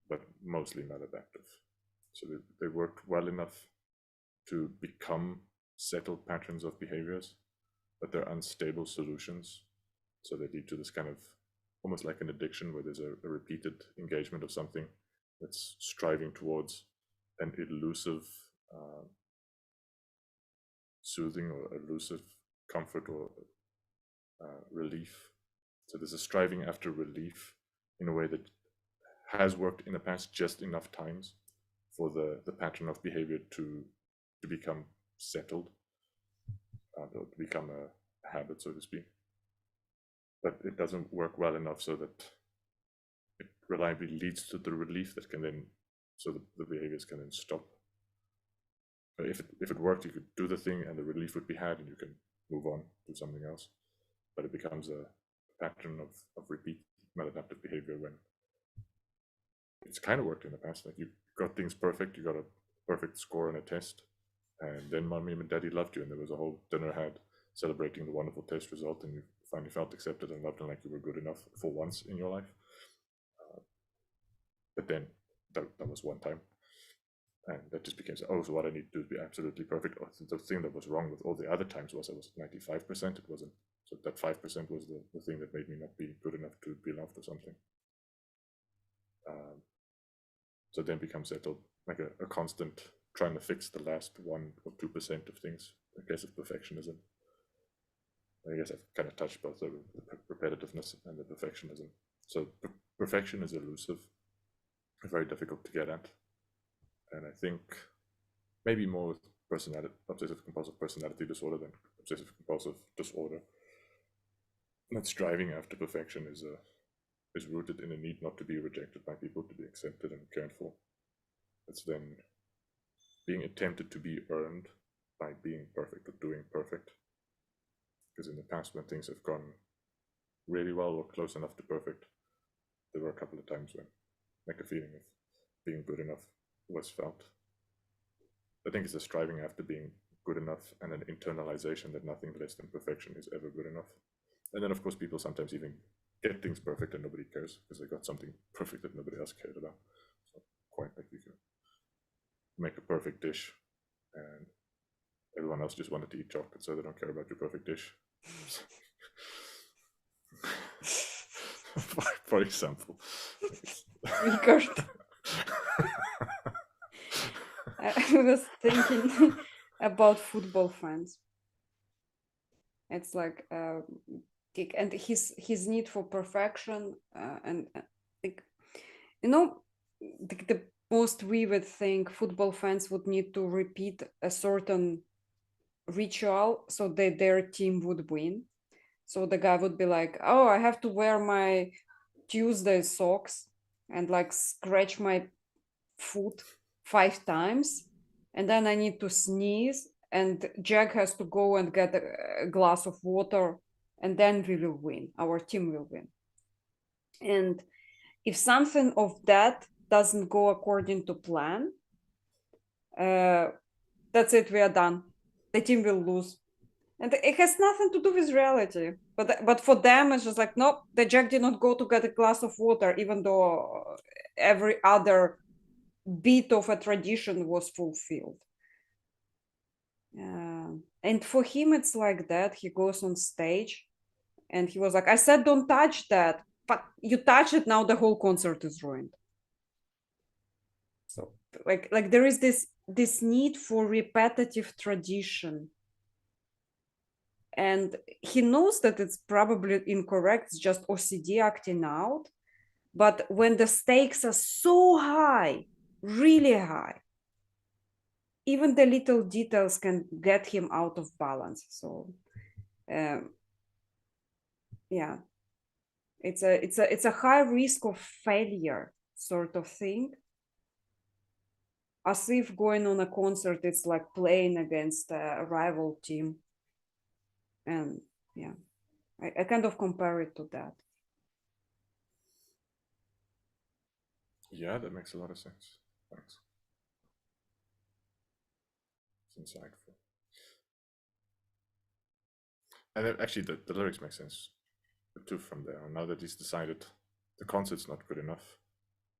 but mostly maladaptive. So they work well enough to become settled patterns of behaviors, but they're unstable solutions. So they lead to this kind of almost like an addiction where there's a repeated engagement of something that's striving towards an elusive soothing or elusive comfort or relief. So there's a striving after relief in a way that has worked in the past just enough times for the pattern of behavior to become settled, or to become a habit, so to speak. But it doesn't work well enough so that it reliably leads to the relief that can then, so the behaviors can then stop. If it worked, you could do the thing and the relief would be had and you can move on, do something else. But it becomes a pattern of repeat maladaptive behavior when it's kind of worked in the past. Like you got things perfect, you got a perfect score on a test, and then mommy and daddy loved you, and there was a whole dinner had celebrating the wonderful test result, and you finally felt accepted and loved and like you were good enough for once in your life. But then that was one time. And that just became, oh, so what I need to do is be absolutely perfect. Oh, the thing that was wrong with all the other times was I was at 95%. It wasn't. So that 5% was the thing that made me not be good enough to be loved or something. So then becomes settled, like a constant trying to fix the last 1 or 2% of things. I guess of perfectionism. I guess I've kind of touched both the repetitiveness and the perfectionism. So perfection is elusive, very difficult to get at. And I think maybe more with obsessive compulsive personality disorder than obsessive compulsive disorder. That striving after perfection is rooted in a need not to be rejected by people, to be accepted and cared for. It's then being attempted to be earned by being perfect or doing perfect. Because in the past, when things have gone really well or close enough to perfect, there were a couple of times when like a feeling of being good enough was felt. I think it's a striving after being good enough and an internalization that nothing less than perfection is ever good enough. And then, of course, people sometimes even get things perfect and nobody cares because they got something perfect that nobody else cared about. So quite like you can make a perfect dish and everyone else just wanted to eat chocolate, so they don't care about your perfect dish. for example. Richard. I was thinking about football fans. It's like and his need for perfection and like, you know, the most vivid thing, football fans would need to repeat a certain ritual so that their team would win. So the guy would be like, oh, I have to wear my Tuesday socks and like scratch my foot 5 times, and then I need to sneeze, and Jack has to go and get a glass of water, and then we will win. Our team will win. And if something of that doesn't go according to plan, that's it. We are done. The team will lose, and it has nothing to do with reality. But for them, it's just like, nope, the Jack did not go to get a glass of water, even though every other bit of a tradition was fulfilled. And for him, it's like that. He goes on stage and he was like, I said, don't touch that. But you touch it, now the whole concert is ruined. So like there is this need for repetitive tradition. And he knows that it's probably incorrect. It's just OCD acting out. But when the stakes are so high, really high, even the little details can get him out of balance. So yeah, it's a high risk of failure sort of thing, as if going on a concert it's like playing against a rival team. And yeah, I kind of compare it to that. Yeah, that makes a lot of sense. Thanks. It's insightful. And actually, the lyrics make sense too from there. Now that he's decided the concert's not good enough,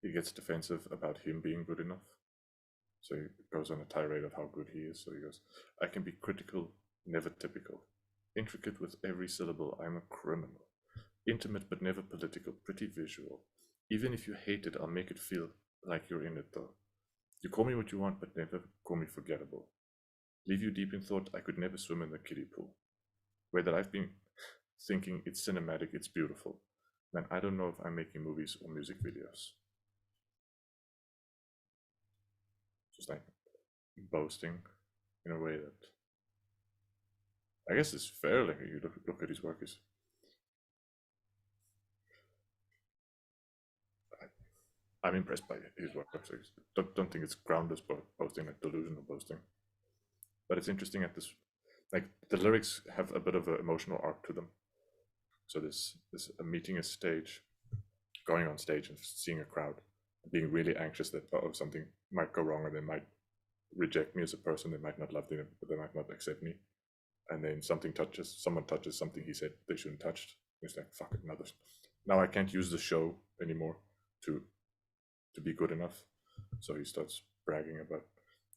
he gets defensive about him being good enough. So he goes on a tirade of how good he is. So he goes, I can be critical, never typical. Intricate with every syllable, I'm a criminal. Intimate but never political, pretty visual. Even if you hate it, I'll make it feel like you're in it though. You call me what you want, but never call me forgettable. Leave you deep in thought, I could never swim in the kiddie pool. Whether I've been thinking it's cinematic, it's beautiful. Man, I don't know if I'm making movies or music videos. Just like boasting in a way that I guess is fair. Like you look at his work, is I'm impressed by his work. So don't think it's groundless boasting, like delusional boasting. But it's interesting at this, like the lyrics have a bit of an emotional arc to them. So this meeting a stage, going on stage and seeing a crowd, being really anxious that oh something might go wrong or they might reject me as a person, they might not love me, they might not accept me, and then someone touches something he said they shouldn't touch. It's like fuck it, now I can't use the show anymore to be good enough. So he starts bragging about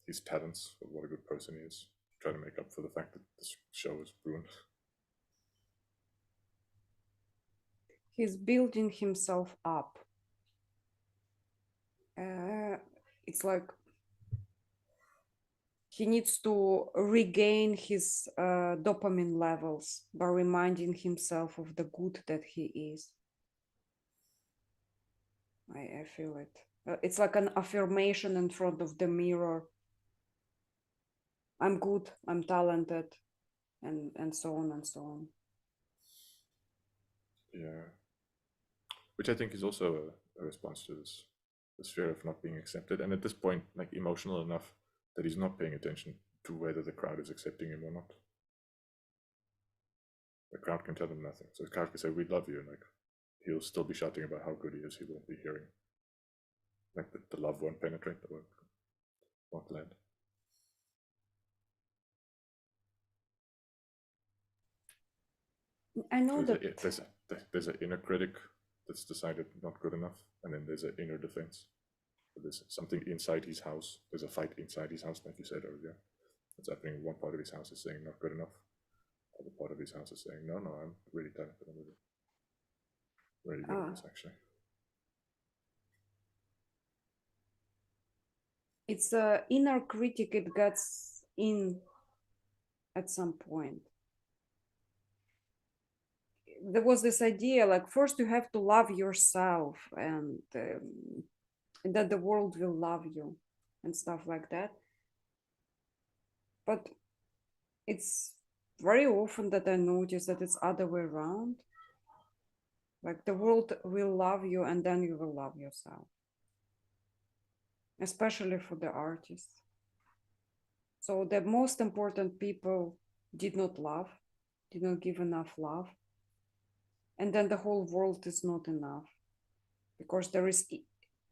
his talents, of what a good person he is, trying to make up for the fact that this show is ruined. He's building himself up. It's like he needs to regain his dopamine levels by reminding himself of the good that he is. I feel it. It's like an affirmation in front of the mirror. I'm good, I'm talented, and so on and so on. Yeah, which I think is also a response to this fear of not being accepted, and at this point, like emotional enough that he's not paying attention to whether the crowd is accepting him or not. The crowd can tell him nothing. So the crowd can say, "We love you," and like he'll still be shouting about how good he is. He won't be hearing. Like the love won't penetrate. The won't land. I know So that. there's an inner critic that's decided not good enough, and then there's an inner defense. So there's something inside his house. There's a fight inside his house, like you said earlier. It's happening. One part of his house is saying not good enough. Other part of his house is saying, no, no, I'm really talented. I'm really good at uh, this, actually. it's a inner critic. It gets in at some point. There was this idea like first you have to love yourself and that the world will love you and stuff like that. But it's very often that I notice that it's other way around. Like the world will love you and then you will love yourself, especially for the artists. So the most important people did not love, did not give enough love. And then the whole world is not enough because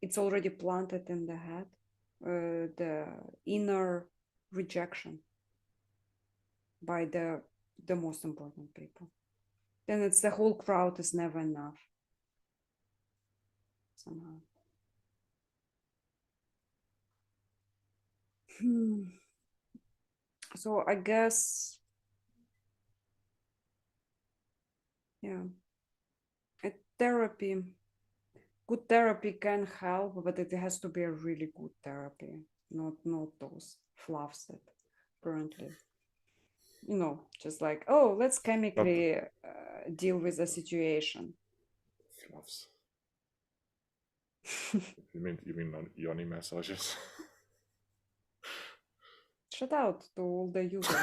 it's already planted in the head, the inner rejection by the most important people. Then it's the whole crowd is never enough somehow. So I guess, yeah, therapy, good therapy can help, but it has to be a really good therapy, not those fluffs that currently, just like, oh, let's Not chemically deal with the situation. fluffs. You mean yoni massages? Shout out to all the users.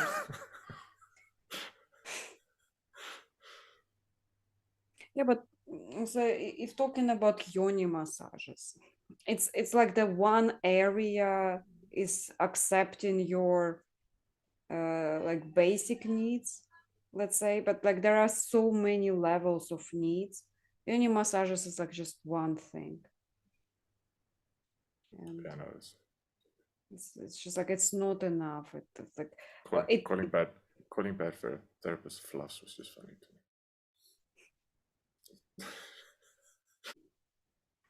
Yeah, but so if talking about yoni massages, it's like the one area is accepting your like basic needs, let's say, but like there are so many levels of needs. Yoni massages is like just one thing, and Yeah, no, it's just like it's not enough. It's like well, calling calling bad calling bad for therapist fluffs was just funny to me.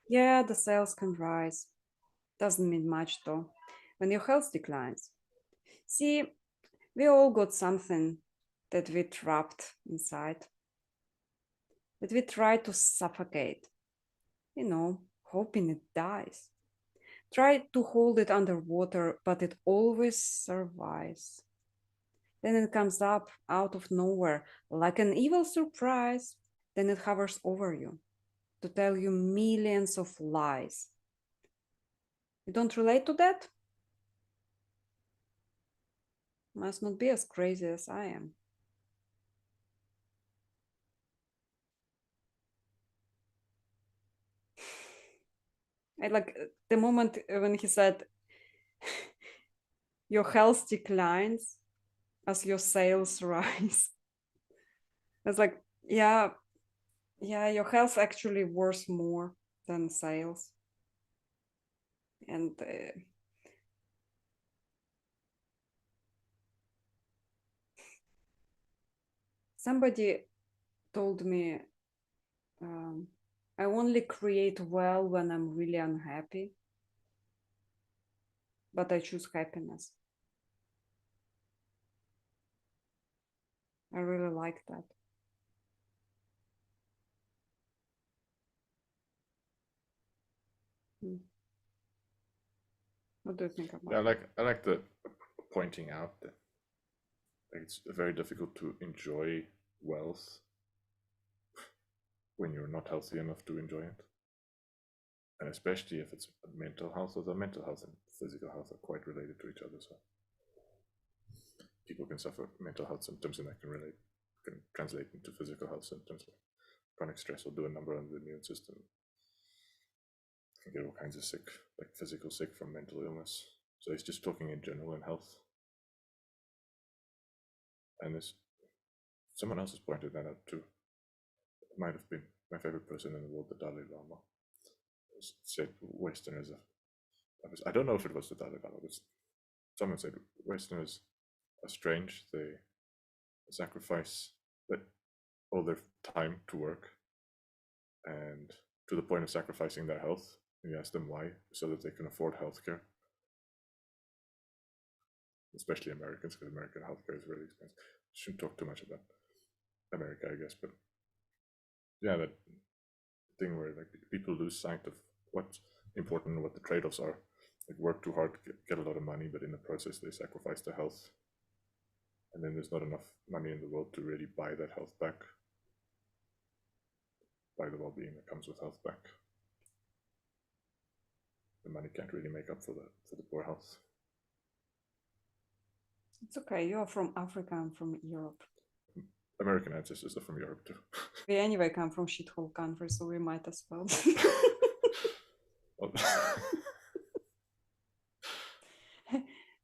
yeah, the sales can rise. Doesn't mean much though. When your health declines, see, we all got something that we trapped inside, that we try to suffocate, hoping it dies. Try to hold it underwater, but it always survives. Then it comes up out of nowhere like an evil surprise. Then it hovers over you to tell you millions of lies. You don't relate to that? Must not be as crazy as I am. I like the moment when he said, your health declines as your sales rise. It's like, yeah, yeah, your health actually worth more than sales. And somebody told me, um, I only create well when I'm really unhappy, but I choose happiness. I really like that. Hmm. What do you think Yeah, about it? I like the pointing out that it's very difficult to enjoy wealth when you're not healthy enough to enjoy it, and especially if it's mental health. Although mental health and physical health are quite related to each other, so people can suffer mental health symptoms and that can translate into physical health symptoms like chronic stress will do a number on the immune system. You can get all kinds of sick, like physical sick from mental illness. So he's just talking in general in health. And this someone else has pointed that out too. It might have been my favorite person in the world, the Dalai Lama. Said Westerners I don't know if it was the Dalai Lama, but someone said Westerners are strange. They sacrifice, but all their time to work, and to the point of sacrificing their health. And you ask them why, so that they can afford healthcare. Especially Americans, because American healthcare is really expensive. Shouldn't talk too much about America, I guess, but yeah, that thing where like people lose sight of what's important and what the trade-offs are. Like work too hard to get a lot of money, but in the process they sacrifice their health, and then there's not enough money in the world to really buy that health back, buy the well-being that comes with health back. The money can't really make up for the poor health. It's okay. You're from Africa. I'm from Europe. American ancestors are from Europe too. We anyway come from shithole country, so we might as well. Well,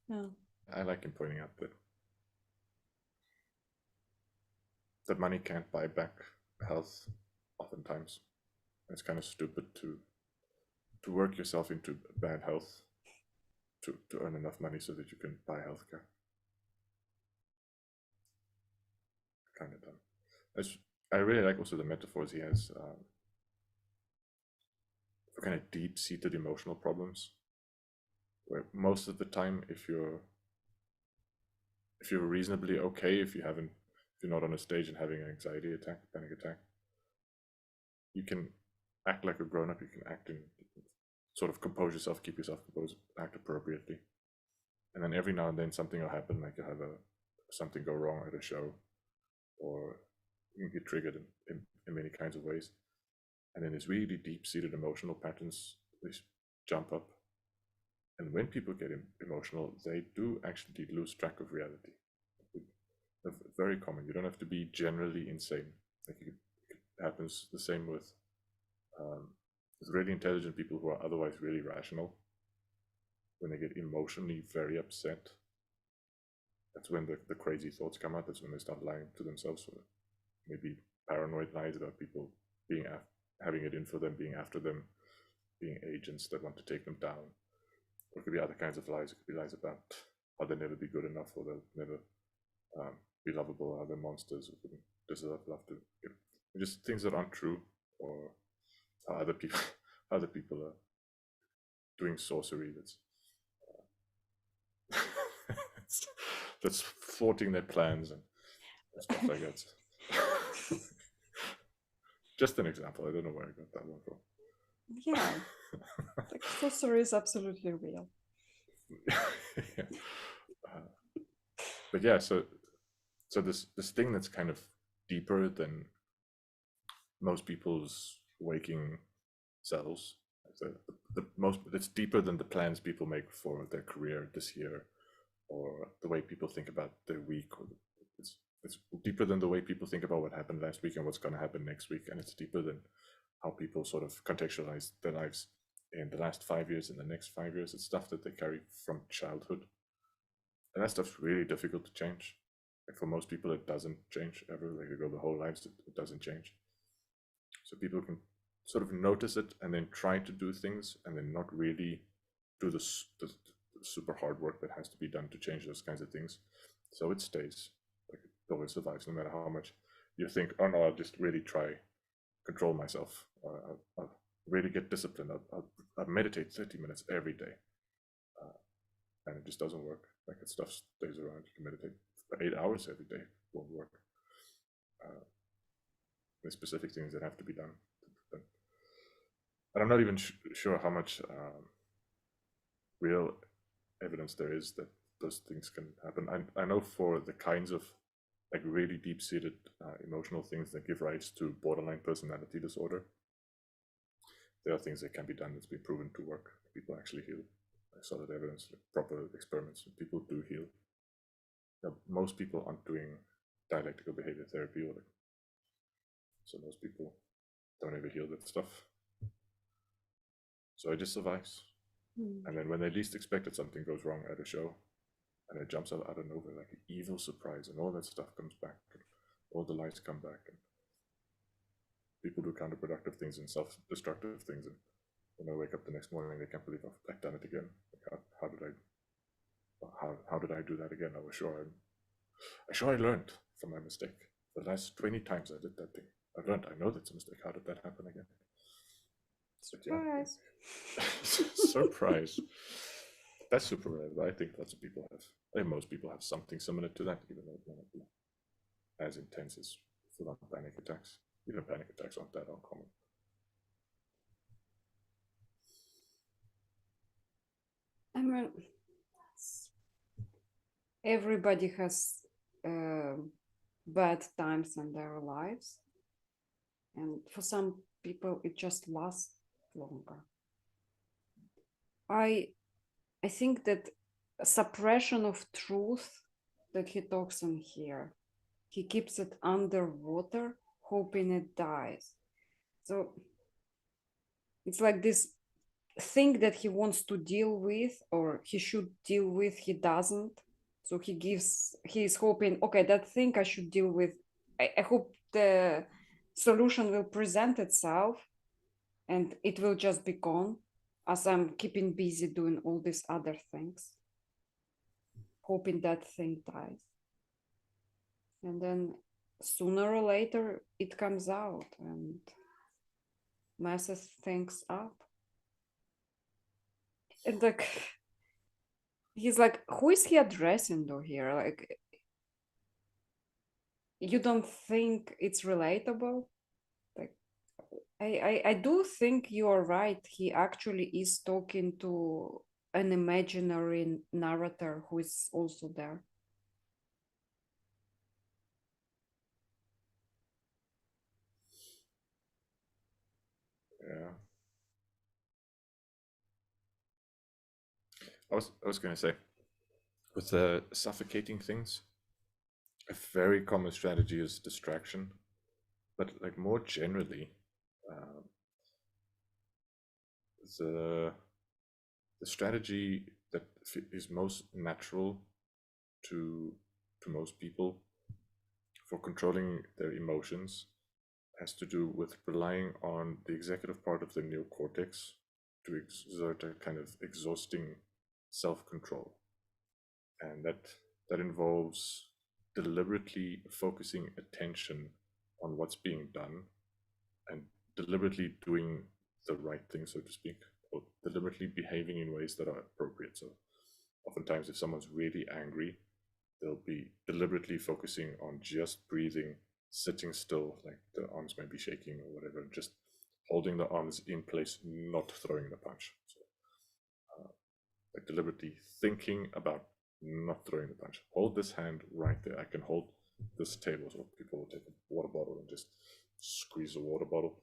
Yeah. I like him pointing out that money can't buy back health oftentimes. It's kind of stupid to work yourself into bad health to earn enough money so that you can buy healthcare. Kind of dumb. I really like also the metaphors he has for kind of deep-seated emotional problems, where most of the time, if you're reasonably okay, if you're not on a stage and having an anxiety attack, panic attack, you can act like a grown-up. You can act in sort of compose yourself, keep yourself composed, act appropriately, and then every now and then something will happen, like you'll have something go wrong at a show, or you can get triggered in many kinds of ways, and then there's really deep-seated emotional patterns. They jump up, and when people get emotional, they do actually lose track of reality. Very common. You don't have to be generally insane. Like it happens the same with really intelligent people who are otherwise really rational. When they get emotionally very upset, that's when the crazy thoughts come out. That's when they start lying to themselves, or maybe paranoid lies about people being having it in for them, being after them, being agents that want to take them down. Or it could be other kinds of lies. It could be lies about how they'll never be good enough, or they'll never be lovable, how they're monsters, or couldn't deserve love to. Just things that aren't true, or how other people are doing sorcery that's thwarting their plans and stuff like that. Just an example. I don't know where I got that one from. Yeah, like sorcery is absolutely real. Yeah. But yeah, so this thing that's kind of deeper than most people's waking selves. It's deeper than the plans people make for their career this year, or the way people think about their week, or it's deeper than the way people think about what happened last week and what's going to happen next week, and it's deeper than how people sort of contextualize their lives in the last 5 years and the next 5 years. It's stuff that they carry from childhood, and that stuff's really difficult to change. Like for most people, it doesn't change ever. Like they go the whole lives, it doesn't change. So people can sort of notice it and then try to do things, and then not really do the super hard work that has to be done to change those kinds of things. So it stays. Like it always survives, no matter how much you think, oh no, I'll just really try control myself. I'll really get disciplined. I'll meditate 30 minutes every day. And it just doesn't work. Like that stuff stays around. You can meditate for 8 hours every day. It won't work. There's specific things that have to be done. And I'm not even sure how much real evidence there is that those things can happen. I know for the kinds of like really deep-seated emotional things that give rise to borderline personality disorder, there are things that can be done that's been proven to work. People actually heal. Solid evidence, like proper experiments, people do heal. Now, most people aren't doing dialectical behavior therapy, or like, so most people don't ever heal that stuff. So it just survives. And then when they least expect it, something goes wrong at a show, and it jumps out of nowhere like an evil surprise, and all that stuff comes back, and all the lights come back, and people do counterproductive things and self-destructive things, and when they wake up the next morning, they can't believe I've done it again. Like, how did I do that again? I was sure I learned from my mistake. The last 20 times I did that thing, I've learned, I know that's a mistake. How did that happen again? But yeah, Surprise. surprise. That's super rare, but I think lots of people have. I think most people have something similar to that, even though it might not be as intense as full-on panic attacks. Even panic attacks aren't that uncommon. I mean, everybody has bad times in their lives, and for some people, it just lasts longer. I think that suppression of truth that he talks in here, he keeps it underwater, hoping it dies. So it's like this thing that he wants to deal with, or he should deal with, he doesn't. So he's hoping, okay, that thing I should deal with. I hope the solution will present itself and it will just be gone as I'm keeping busy doing all these other things, hoping that thing dies. And then sooner or later it comes out and messes things up. And like he's like, who is he addressing though here? Like, you don't think it's relatable? Like, I do think you are right. He actually is talking to an imaginary narrator who is also there. Yeah. I was going to say, with the suffocating things, a very common strategy is distraction, but like more generally, um, the the strategy that is most natural to most people for controlling their emotions has to do with relying on the executive part of the neocortex to exert a kind of exhausting self-control, and that involves deliberately focusing attention on what's being done and deliberately doing the right thing, so to speak, or deliberately behaving in ways that are appropriate. So oftentimes if someone's really angry, they'll be deliberately focusing on just breathing, sitting still, like the arms might be shaking or whatever, just holding the arms in place, not throwing the punch. So, like deliberately thinking about not throwing the punch. Hold this hand right there. I can hold this table. So people will take a water bottle and just squeeze a water bottle.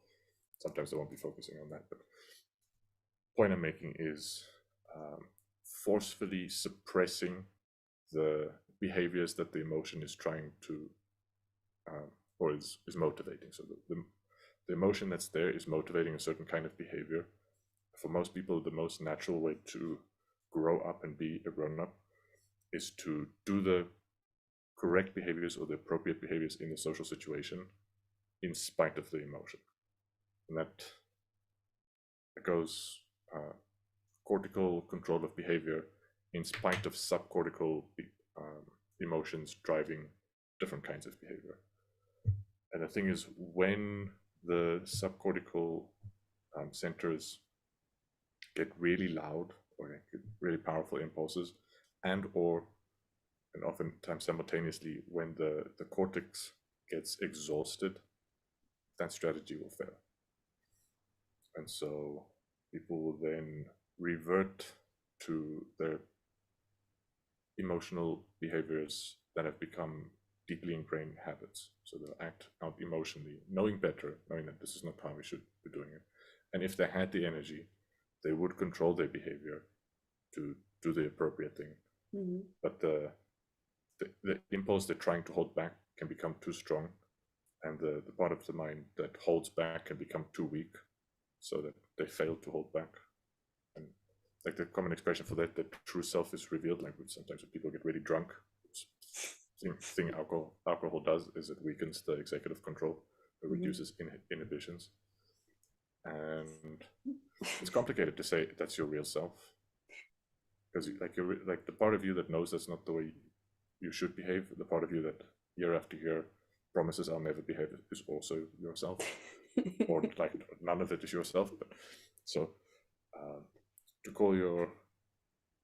Sometimes they won't be focusing on that, but point I'm making is forcefully suppressing the behaviors that the emotion is trying to or is motivating. So the emotion that's there is motivating a certain kind of behavior. For most people, the most natural way to grow up and be a grown up is to do the correct behaviors or the appropriate behaviors in the social situation in spite of the emotion. And that goes cortical control of behavior in spite of subcortical emotions driving different kinds of behavior. And the thing is, when the subcortical centers get really loud or get really powerful impulses, and oftentimes simultaneously when the cortex gets exhausted, that strategy will fail. And so people will then revert to their emotional behaviors that have become deeply ingrained habits. So they'll act out emotionally, knowing better, knowing that this is not how we should be doing it. And if they had the energy, they would control their behavior to do the appropriate thing. Mm-hmm. But the impulse they're trying to hold back can become too strong, and the part of the mind that holds back can become too weak, so that they fail to hold back. And like the common expression for that, the true self is revealed. Like sometimes when people get really drunk, thing alcohol does is it weakens the executive control, it reduces inhibitions, and it's complicated to say that's your real self, because you're like the part of you that knows that's not the way you should behave, the part of you that year after year promises I'll never behave is also yourself, or like none of it is yourself. But so to call your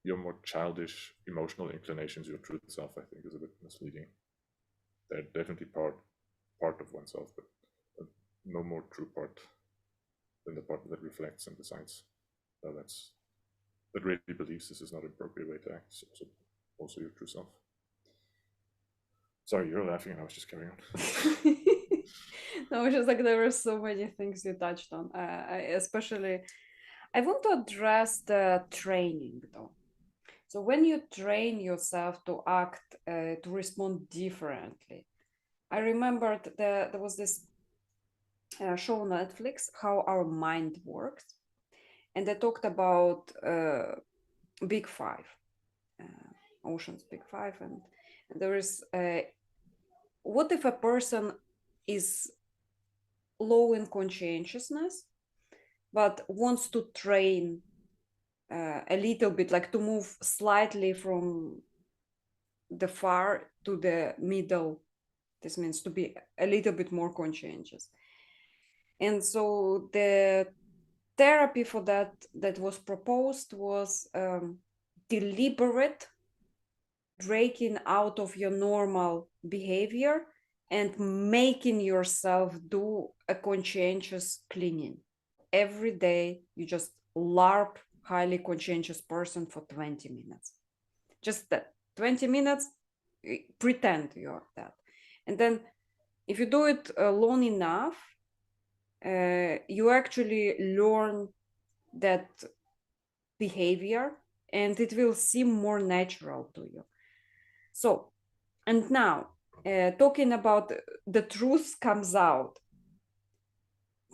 more childish emotional inclinations your truth self, I think, is a bit misleading. They're definitely part of oneself, but no more true part than the part that reflects and decides that really believes this is not an appropriate way to act. So also your true self. Sorry, you're laughing, and I was just carrying on. No, it's just like there were so many things you touched on. I want to address the training though. So when you train yourself to act, to respond differently, I remembered there was this show on Netflix, How Our Mind Works, and they talked about Big Five, Ocean's Big Five, and there is what if a person is low in conscientiousness but wants to train a little bit, like to move slightly from the far to the middle. This means to be a little bit more conscientious. And so the therapy for that was proposed was deliberate breaking out of your normal behavior and making yourself do a conscientious cleaning. Every day you just LARP highly conscientious person for 20 minutes. Just that 20 minutes, pretend you're that. And then if you do it long enough, you actually learn that behavior and it will seem more natural to you. So, and now talking about the truth comes out.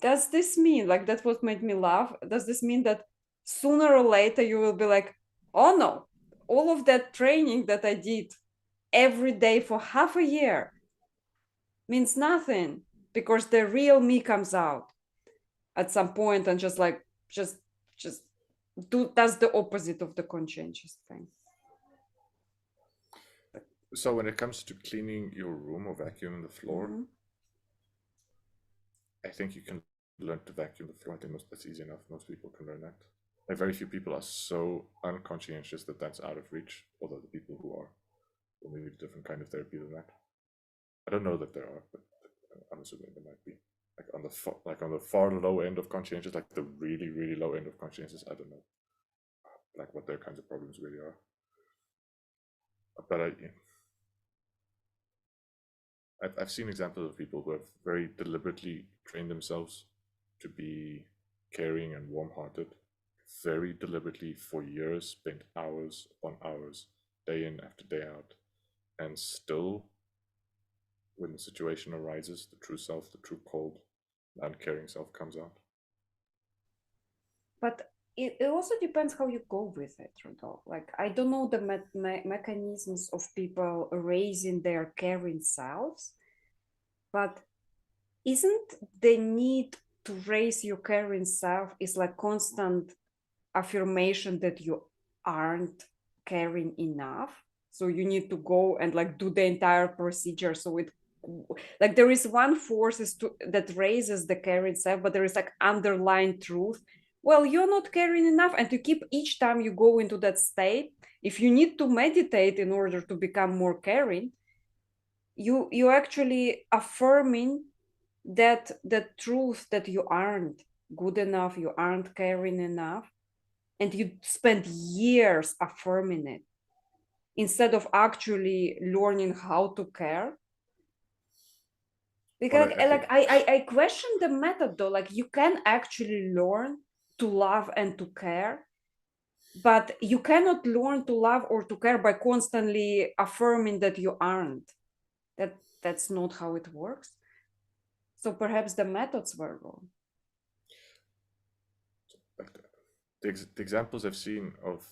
Does this mean, like that's what made me laugh, does this mean that sooner or later you will be like, oh no, all of that training that I did every day for half a year means nothing because the real me comes out at some point and just does the opposite of the conscientious thing. So when it comes to cleaning your room or vacuuming the floor, I think you can learn to vacuum the floor. I think that's easy enough. Most people can learn that. Like very few people are so unconscientious that that's out of reach. Although the people who are will need a different kind of therapy than that. I don't know that there are, but I'm assuming there might be. Like on the far low end of conscientious, like the really really low end of conscientious. I don't know, like what their kinds of problems really are. But I've seen examples of people who have very deliberately trained themselves to be caring and warm-hearted, very deliberately for years, spent hours on hours, day in after day out, and still, when the situation arises, the true self, the true cold, uncaring self comes out. But it also depends how you go with it, Rudolph. Like, I don't know the mechanisms of people raising their caring selves, but isn't the need to raise your caring self is like constant affirmation that you aren't caring enough? So you need to go and like do the entire procedure. So it like there is one force that raises the caring self, but there is like underlying truth. Well, you're not caring enough, and to keep each time you go into that state, if you need to meditate in order to become more caring, you actually affirming that the truth that you aren't good enough, you aren't caring enough, and you spend years affirming it instead of actually learning how to care. Because I question the method though. Like you can actually learn to love and to care, but you cannot learn to love or to care by constantly affirming that you aren't. That's not how it works. So perhaps the methods were wrong. Like the examples I've seen of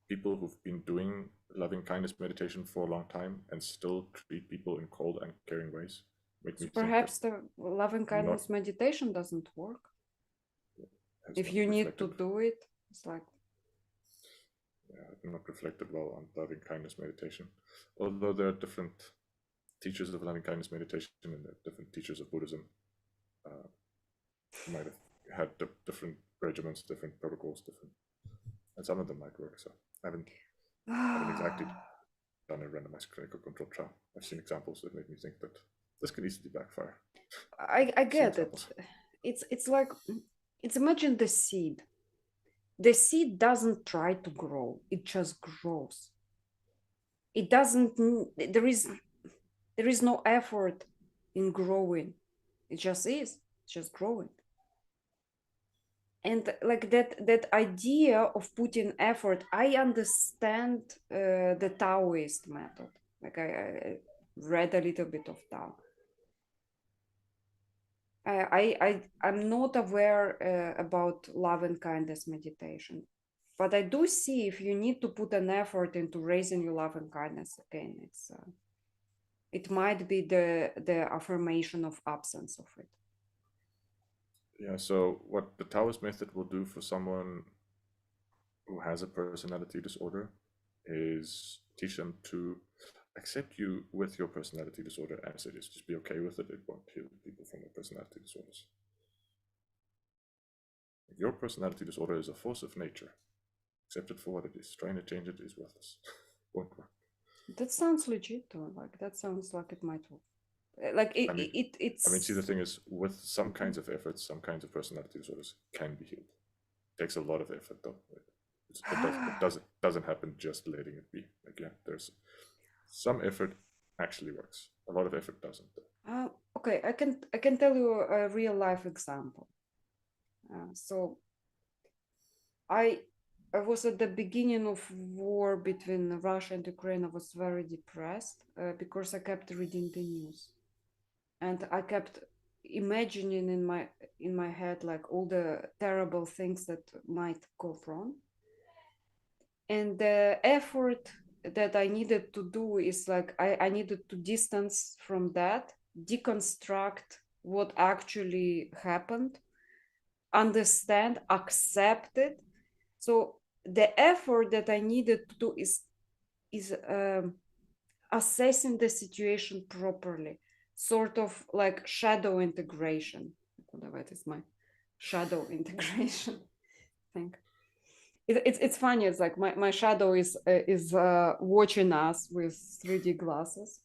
people who've been doing loving kindness meditation for a long time and still treat people in cold and caring ways make me Perhaps the loving kindness meditation doesn't work. If you need to do it, it's like not reflected well on loving kindness meditation. Although there are different teachers of loving kindness meditation and the different teachers of Buddhism might have had different regimens, different protocols, different, and some of them might work. So I haven't exactly done a randomized clinical control trial. I've seen examples that make me think that this could easily backfire. I get it. It's like, it's imagine the seed. The seed doesn't try to grow, it just grows. It doesn't, there is no effort in growing. It just is, it's just growing. And like that idea of putting effort, I understand the Taoist method. Like I read a little bit of Tao. I'm not aware about love and kindness meditation, but I do see if you need to put an effort into raising your love and kindness again, it might be the affirmation of absence of it. Yeah, so what the Taoist method will do for someone who has a personality disorder is teach them to accept you with your personality disorder as it is. Just be okay with it. It won't heal people from their personality disorders. Your personality disorder is a force of nature. Accept it for what it is. Trying to change it is worthless. Won't work. That sounds legit, though. Like that sounds like it might work. Like it's. I mean, see, the thing is, with some kinds of efforts, some kinds of personality disorders can be healed. It takes a lot of effort, though. It doesn't happen just letting it be. Like, yeah, there's some effort actually works. A lot of effort doesn't. Okay, I can tell you a real life example. So I was at the beginning of war between Russia and Ukraine. I was very depressed because I kept reading the news, and I kept imagining in my head like all the terrible things that might go wrong. And the effort that I needed to do is like I needed to distance from that, deconstruct what actually happened, understand, accept it. So the effort that I needed to do is assessing the situation properly, sort of like shadow integration. That is my shadow integration thing. It's funny. It's like my shadow is watching us with 3D glasses.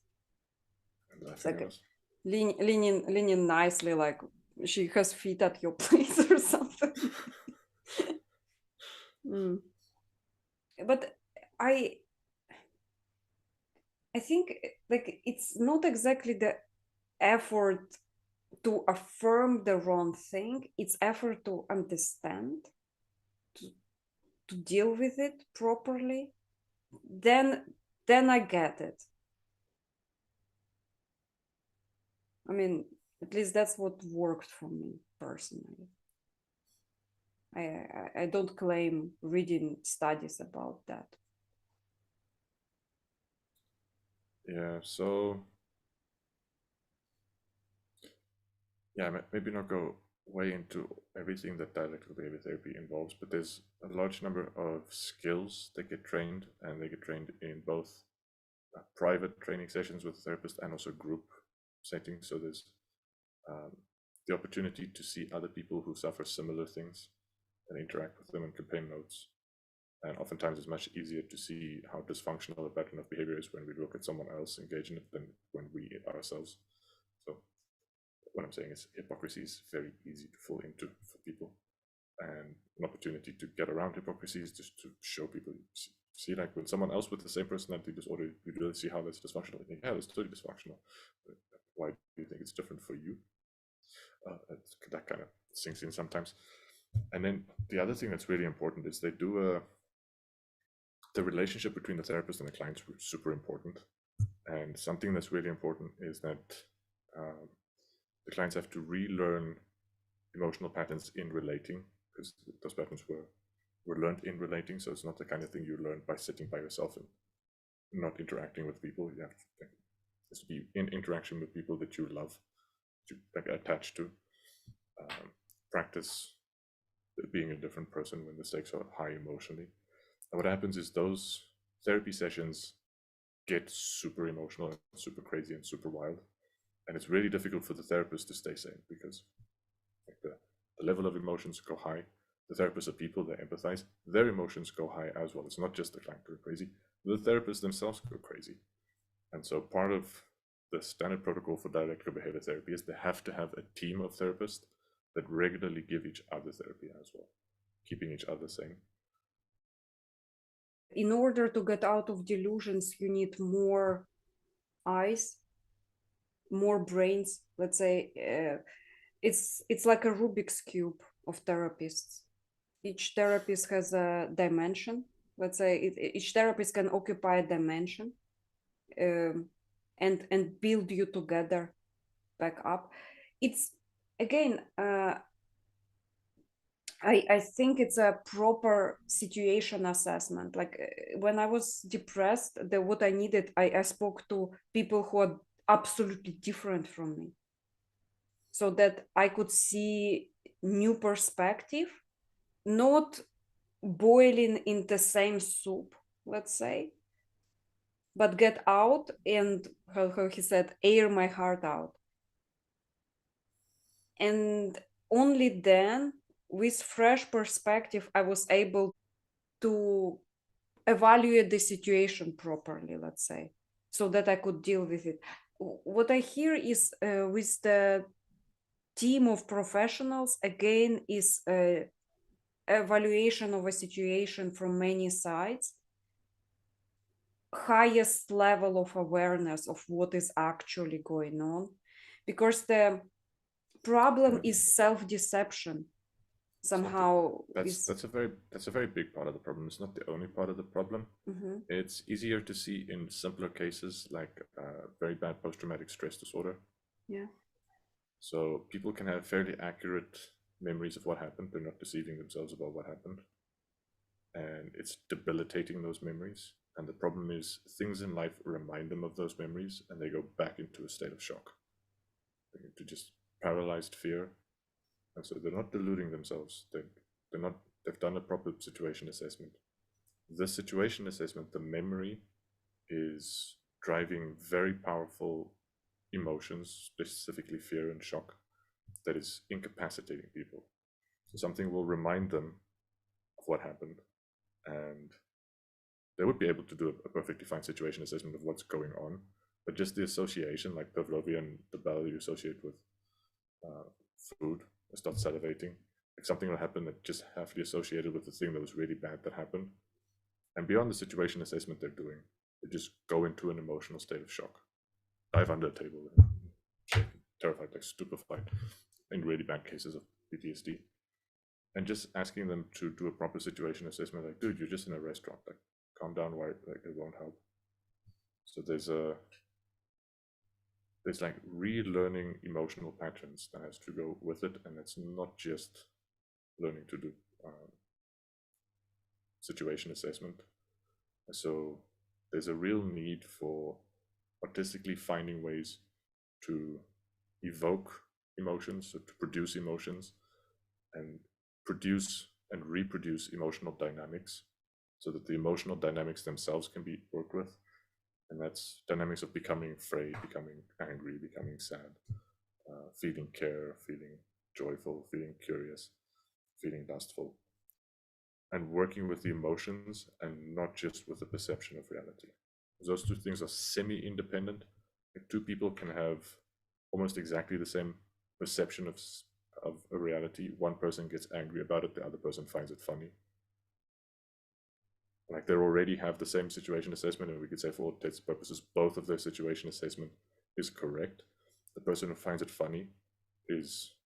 It's like leaning nicely, like she has feet at your place or something. But I think like it's not exactly the effort to affirm the wrong thing. It's effort to understand, to deal with it properly. Then I get it. I mean, at least that's what worked for me personally. I don't claim reading studies about that. Yeah, so yeah, maybe not go way into everything that dialectical behavior therapy involves, but there's a large number of skills that get trained, and they get trained in both private training sessions with a therapist and also group settings. So there's the opportunity to see other people who suffer similar things and interact with them and compare notes. And oftentimes it's much easier to see how dysfunctional a pattern of behavior is when we look at someone else engage in it than when we ourselves. So what I'm saying is hypocrisy is very easy to fall into for people. And an opportunity to get around hypocrisy is just to show people, see like when someone else with the same personality disorder, you really see how that's dysfunctional. You think, yeah, that's totally dysfunctional. Why do you think it's different for you? That kind of sinks in sometimes. And then the other thing that's really important is they do the relationship between the therapist and the client is super important. And something that's really important is that the clients have to relearn emotional patterns in relating, because those patterns were learned in relating. So it's not the kind of thing you learn by sitting by yourself and not interacting with people. You have to be in interaction with people that you love, to like attach to. Practice being a different person when the stakes are high emotionally. And what happens is those therapy sessions get super emotional and super crazy and super wild. And it's really difficult for the therapist to stay sane because like the level of emotions go high. The therapists are people, they empathize. Their emotions go high as well. It's not just the client go crazy. The therapists themselves go crazy. And so part of the standard protocol for dialectical behavior therapy is they have to have a team of therapists that regularly give each other therapy as well, keeping each other sane. In order to get out of delusions, you need more eyes, more brains. Let's say it's like a Rubik's cube of therapists. Each therapist has a dimension. Let's say each therapist can occupy a dimension, and build you together back up. It's again, I think it's a proper situation assessment. Like when I was depressed, what I needed, I spoke to people who are absolutely different from me, so that I could see new perspective, not boiling in the same soup, let's say, but get out and, how he said, air my heart out. And only then, with fresh perspective, I was able to evaluate the situation properly, let's say, so that I could deal with it. What I hear is with the team of professionals, again, is evaluation of a situation from many sides, highest level of awareness of what is actually going on, because the problem is self-deception somehow. That's a very big part of the problem. It's not the only part of the problem. Mhm. It's easier to see in simpler cases like very bad post-traumatic stress disorder. Yeah. So people can have fairly accurate memories of what happened. They're not deceiving themselves about what happened. And it's debilitating those memories. And the problem is things in life remind them of those memories and they go back into a state of shock, into just paralyzed fear. And so they're not deluding themselves. They've done a proper situation assessment. The situation assessment, the memory is driving very powerful emotions, specifically fear and shock, that is incapacitating people. So something will remind them of what happened, and they would be able to do a perfectly fine situation assessment of what's going on. But just the association, like Pavlovian, the bell you associate with food, start salivating. Like something will happen that just have to be associated with the thing that was really bad that happened. And beyond the situation assessment they're doing, they just go into an emotional state of shock, dive under a table, shaken, terrified, like stupefied, in really bad cases of PTSD. And just asking them to do a proper situation assessment, like, dude, you're just in a restaurant, like, calm down, why, like, it won't help. So there's like relearning emotional patterns that has to go with it, and it's not just learning to do situation assessment. So there's a real need for artistically finding ways to evoke emotions, so to produce emotions and produce and reproduce emotional dynamics so that the emotional dynamics themselves can be worked with. And that's dynamics of becoming afraid, becoming angry, becoming sad, feeling care, feeling joyful, feeling curious, feeling lustful, and working with the emotions and not just with the perception of reality. Those two things are semi-independent. Like two people can have almost exactly the same perception of a reality. One person gets angry about it, the other person finds it funny. Like they already have the same situation assessment, and we could say for all intents and purposes, both of their situation assessment is correct. The person who finds it funny is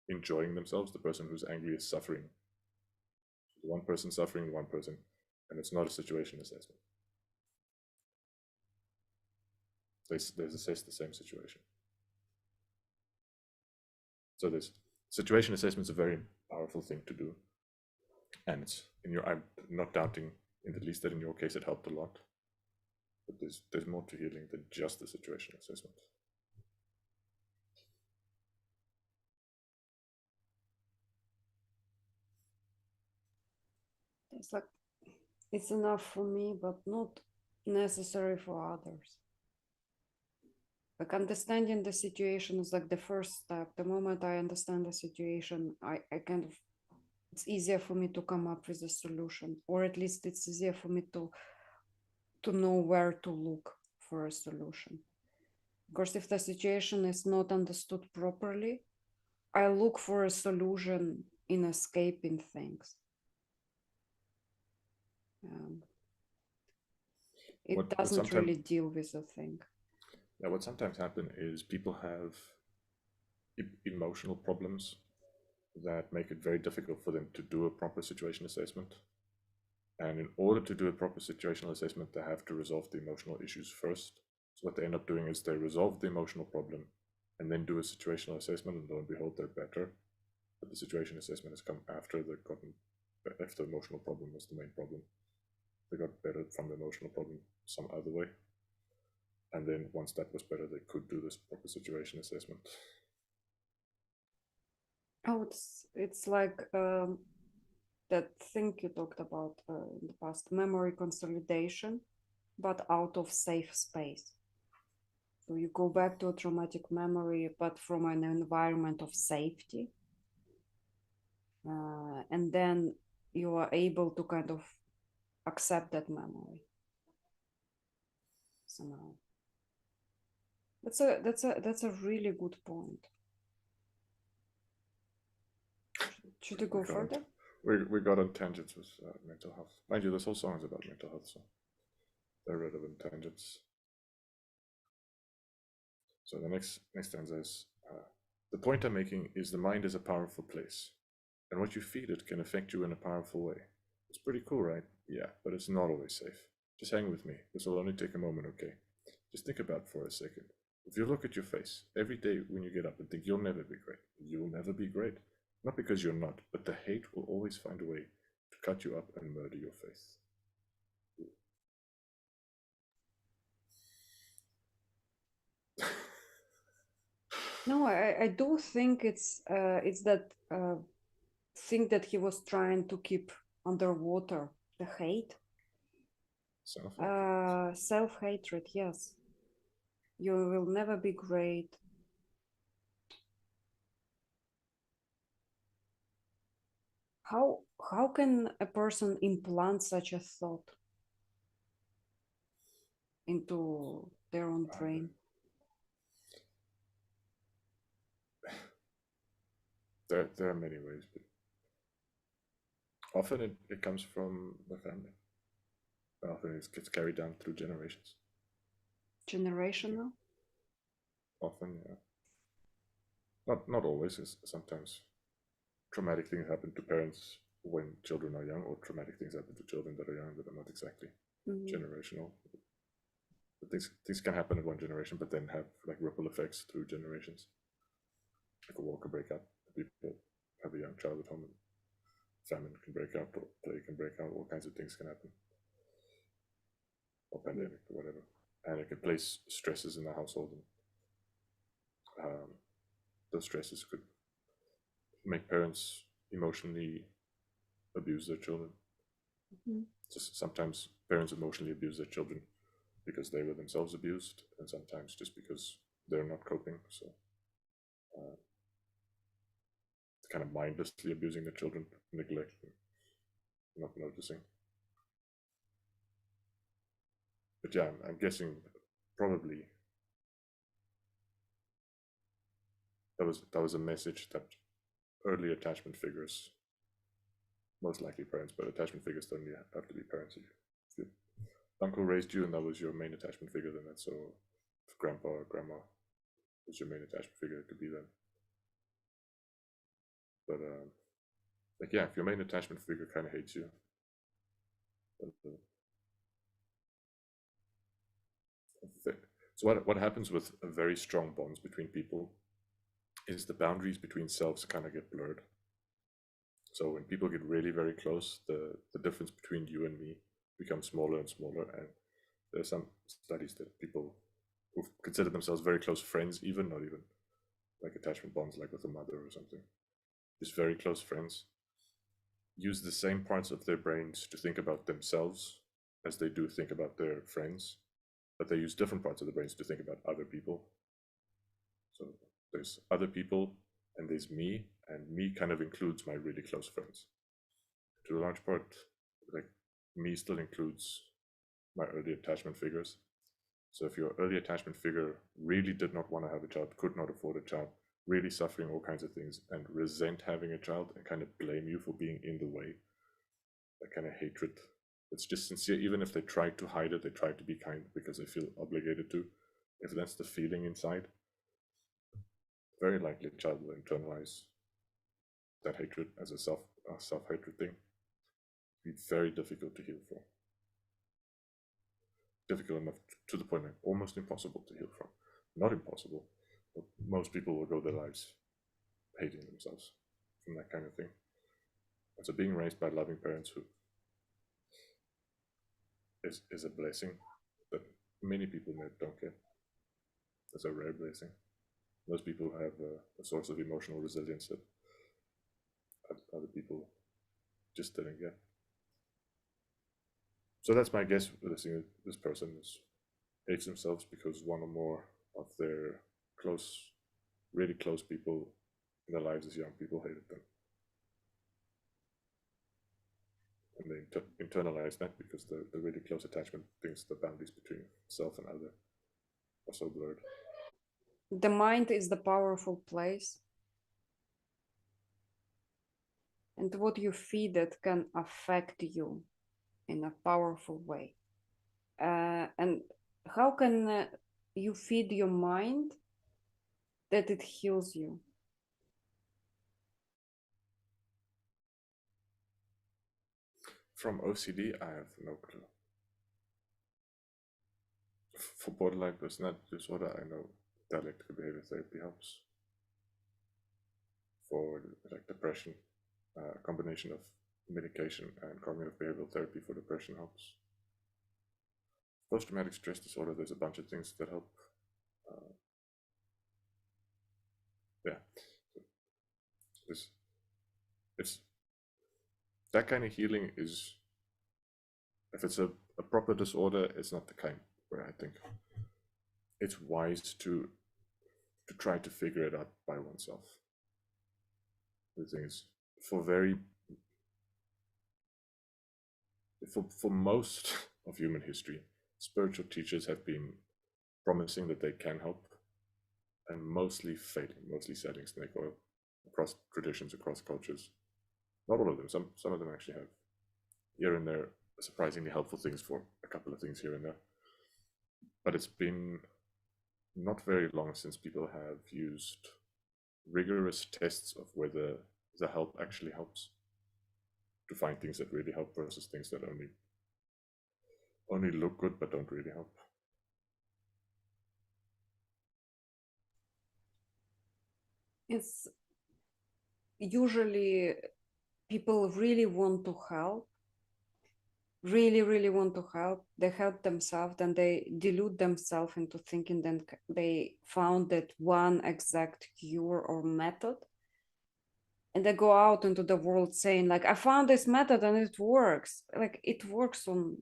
enjoying themselves. The person who's angry is suffering. One person suffering, one person, and it's not a situation assessment. They assess the same situation. So this situation assessment is a very powerful thing to do, and it's in your. I'm not doubting in the least that in your case it helped a lot, but there's more to healing than just the situation assessment. It's like it's enough for me, but not necessary for others. Like understanding the situation is like the first step. The moment I understand the situation, I kind of, it's easier for me to come up with a solution, or at least it's easier for me to know where to look for a solution. Because if the situation is not understood properly, I look for a solution in escaping things. It What doesn't sometimes, really deal with the thing. yeah, what sometimes happen is people have emotional problems that make it very difficult for them to do a proper situation assessment. And in order to do a proper situational assessment, they have to resolve the emotional issues first. So what they end up doing is they resolve the emotional problem and then do a situational assessment, and lo and behold, they're better. But the situation assessment has come after they've gotten, if the emotional problem was the main problem. They got better from the emotional problem some other way. And then once that was better, they could do this proper situation assessment. Oh, it's like that thing you talked about in the past, memory consolidation, but out of safe space. So you go back to a traumatic memory, but from an environment of safety. And then you are able to kind of accept that memory somehow. That's a really good point. Should you go further? We got on tangents with mental health. Mind you, this whole song is about mental health, so they're relevant tangents. So the next stanza is the point I'm making is the mind is a powerful place, and what you feed it can affect you in a powerful way. It's pretty cool, right? Yeah, but it's not always safe. Just hang with me. This will only take a moment, okay? Just think about it for a second. If you look at your face every day when you get up and think you'll never be great, you'll never be great. Not because you're not, but the hate will always find a way to cut you up and murder your face. No, I do think it's that thing that he was trying to keep underwater, the hate. Self-hatred. Self-hatred, yes. You will never be great. How can a person implant such a thought into their own brain? There are many ways, but often it comes from the family. Often it gets carried down through generations. Generational? Often, yeah. Not always. Sometimes traumatic things happen to parents when children are young, or traumatic things happen to children that are young that are not exactly generational. But things can happen in one generation, but then have like ripple effects through generations. Like a war can break out, people have a young child at home, and famine can break out, or plague can break out. All kinds of things can happen, or pandemic, or whatever, and it can place stresses in the household, and those stresses could make parents emotionally abuse their children. Just sometimes parents emotionally abuse their children because they were themselves abused, and sometimes just because they're not coping. So kind of mindlessly abusing the children, neglecting, not noticing. But yeah, I'm guessing probably that was a message that early attachment figures, most likely parents, but attachment figures don't have to be parents. If your uncle raised you and that was your main attachment figure, then that's so. If grandpa or grandma was your main attachment figure, it could be them. But like yeah, if your main attachment figure kind of hates you, so what happens with very strong bonds between people is the boundaries between selves kind of get blurred. So when people get really very close, the difference between you and me becomes smaller and smaller. And there's some studies that people who consider themselves very close friends, even not even like attachment bonds, like with a mother or something, just very close friends, use the same parts of their brains to think about themselves as they do think about their friends, but they use different parts of the brains to think about other people. So there's other people, and there's me, and me kind of includes my really close friends. To a large part, like me still includes my early attachment figures. So if your early attachment figure really did not want to have a child, could not afford a child, really suffering all kinds of things, and resent having a child and kind of blame you for being in the way, that kind of hatred, it's just sincere. Even if they try to hide it, they try to be kind because they feel obligated to. If that's the feeling inside, very likely a child will internalize that hatred as a self hatred thing. Be very difficult to heal from. Difficult enough to the point that almost impossible to heal from. Not impossible, but most people will go their lives hating themselves from that kind of thing. And so being raised by loving parents who is a blessing that many people don't get. It's a rare blessing. Most people have a source of emotional resilience that other people just didn't get. So that's my guess. This person hates themselves because one or more of their close, really close people in their lives as young people hated them. And they internalize that because the really close attachment thinks the boundaries between self and other are so blurred. The mind is the powerful place, and what you feed it can affect you in a powerful way. And how can you feed your mind that it heals you? From OCD, I have no clue. For borderline personality disorder, I know dialectical behavior therapy helps. For like depression, a combination of medication and cognitive behavioral therapy for depression helps. Post-traumatic stress disorder, there's a bunch of things that help. Uh, yeah, it's that kind of healing is, if it's a proper disorder, it's not the kind where I think it's wise to try to figure it out by oneself. The thing is, for very for most of human history, spiritual teachers have been promising that they can help and mostly failing, mostly selling snake oil across traditions, across cultures. Not all of them. Some of them actually have here and there surprisingly helpful things for a couple of things here and there. But it's been not very long since people have used rigorous tests of whether the help actually helps to find things that really help versus things that only look good but don't really help. It's usually people really want to help, really want to help. They help themselves, and they delude themselves into thinking that they found that one exact cure or method, and they go out into the world saying like, I found this method and it works. Like, it works on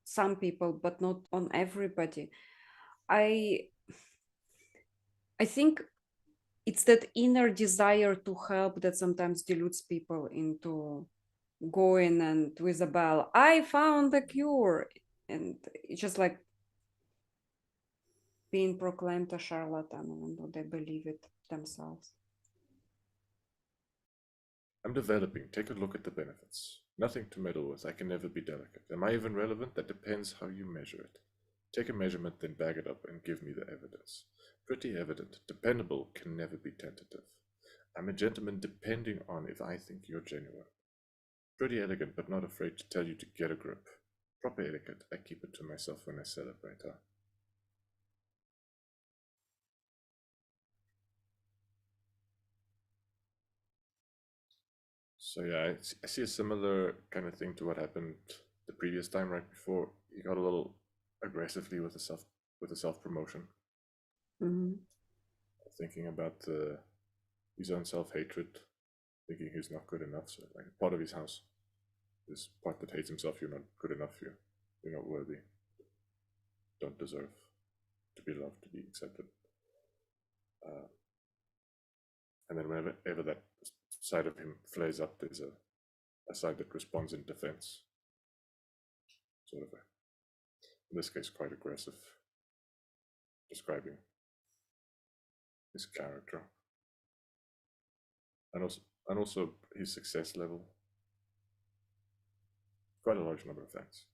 some people but not on everybody. I i think it's that inner desire to help that sometimes deludes people into going and with a bell, I found the cure, and it's just like being proclaimed a charlatan, even though they believe it themselves. I'm developing. Take a look at the benefits. Nothing to meddle with. I can never be delicate. Am I even relevant? That depends how you measure it. Take a measurement, then bag it up and give me the evidence. Pretty evident. Dependable can never be tentative. I'm a gentleman depending on if I think you're genuine. Pretty elegant, but not afraid to tell you to get a grip. Proper etiquette. I keep it to myself when I celebrate her. So yeah, I see a similar kind of thing to what happened the previous time, right before he got a little aggressively with the self promotion, Mm-hmm. thinking about his own self hatred, thinking he's not good enough. So like part of his house this part that hates himself. You're not good enough. You're not worthy. Don't deserve to be loved, to be accepted. And then whenever that side of him flares up, there's a side that responds in defense. Sort of in this case, quite aggressive, describing his character. And also his success level. Quite a large number of things.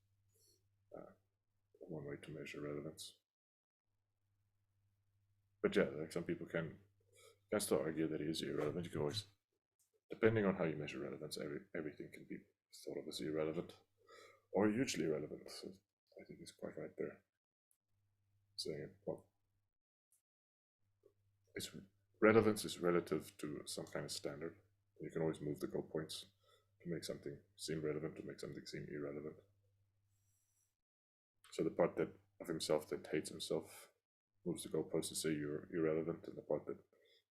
One way to measure relevance. But yeah, like some people can still argue that he is irrelevant. You can always, depending on how you measure relevance, everything can be thought of as irrelevant or hugely relevant. So I think he's quite right there, saying well, its relevance is relative to some kind of standard. You can always move the goalpoints to make something seem relevant, to make something seem irrelevant. So the part that of himself that hates himself moves the goalpost to say you're irrelevant, and the part that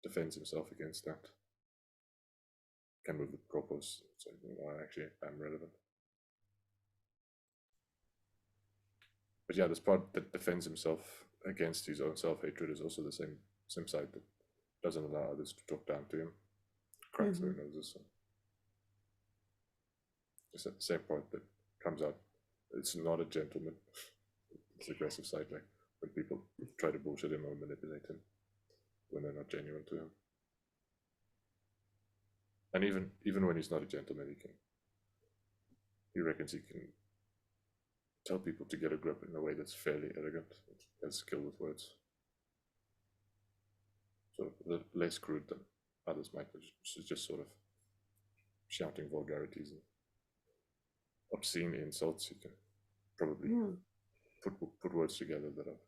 defends himself against that can move the goalpost and say, well, actually, I'm relevant. But yeah, this part that defends himself against his own self-hatred is also the same side that doesn't allow others to talk down to him, cracks their noses. So it's that same part that comes out. It's not a gentleman. It's the aggressive side, like when people try to bullshit him or manipulate him when they're not genuine to him. And even when he's not a gentleman, he reckons he can tell people to get a grip in a way that's fairly elegant, has skill with words. So less crude than others might, which is just sort of shouting vulgarities and obscene insults. You can probably put words together that are,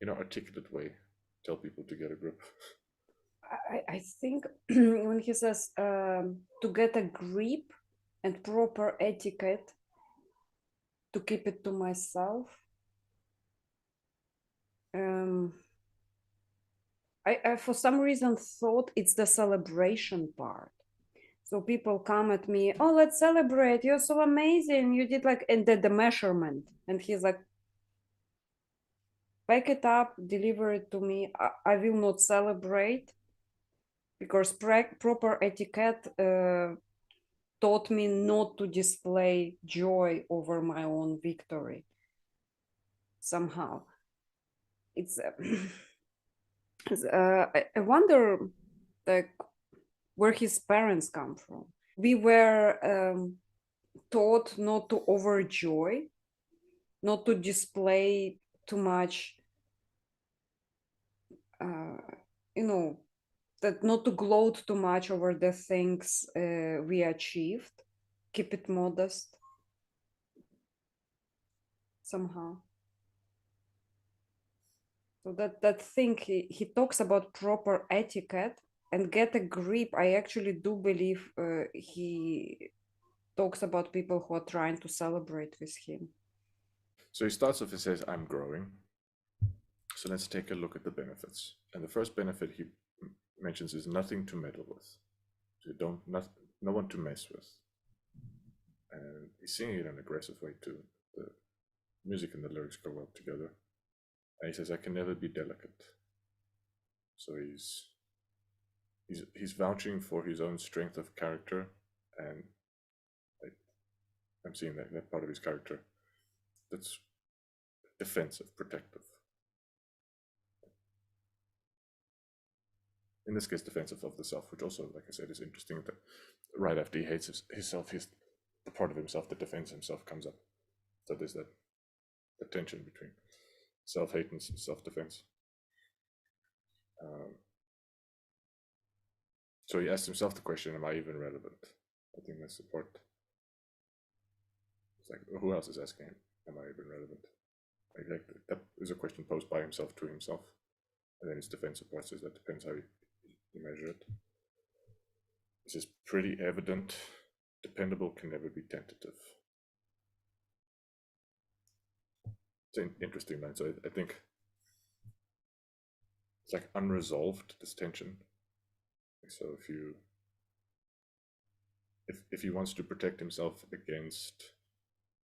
in an articulate way, tell people to get a grip. I think when he says to get a grip and proper etiquette, to keep it to myself, I for some reason thought it's the celebration part. So people come at me, oh, let's celebrate, you're so amazing, you did like, and the measurement, and he's like, pack it up, deliver it to me. I will not celebrate because proper etiquette taught me not to display joy over my own victory. Somehow, it's. I wonder, like, where his parents come from. We were taught not to overjoy, not to display too much. That not to gloat too much over the things we achieved. Keep it modest somehow. So that thing he talks about proper etiquette and get a grip. I actually do believe he talks about people who are trying to celebrate with him. So he starts off and says, I'm growing. So let's take a look at the benefits. And the first benefit he mentions is nothing to meddle with. So no one to mess with. And he's singing it in an aggressive way too. The music and the lyrics go well together. And he says, I can never be delicate. So he's vouching for his own strength of character, and I'm seeing that part of his character that's defensive, protective. In this case, defensive of the self, which also, like I said, is interesting that right after he hates himself, the part of himself that defends himself comes up. So there's that tension between self-hate and self-defense. So he asks himself the question, am I even relevant? I think that's the part. It's like, who else is asking him, am I even relevant? Like that is a question posed by himself to himself. And then his defensive part says that depends how you measure it. This is pretty evident. Dependable can never be tentative. It's an interesting line. So I think it's like unresolved, this tension. So if you if he wants to protect himself against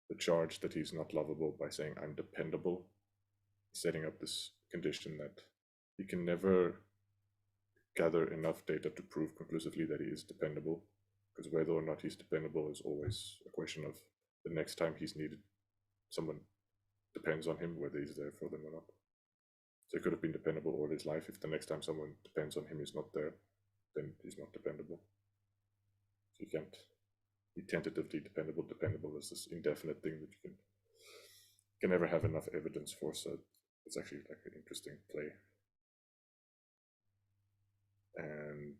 the charge that he's not lovable by saying I'm dependable, setting up this condition that he can never gather enough data to prove conclusively that he is dependable, because whether or not he's dependable is always a question of the next time he's needed, someone depends on him, whether he's there for them or not. So he could have been dependable all his life. If the next time someone depends on him is not there, then he's not dependable. So you can't be tentatively dependable. Dependable is this indefinite thing that you can never have enough evidence for. So it's actually like an interesting play. And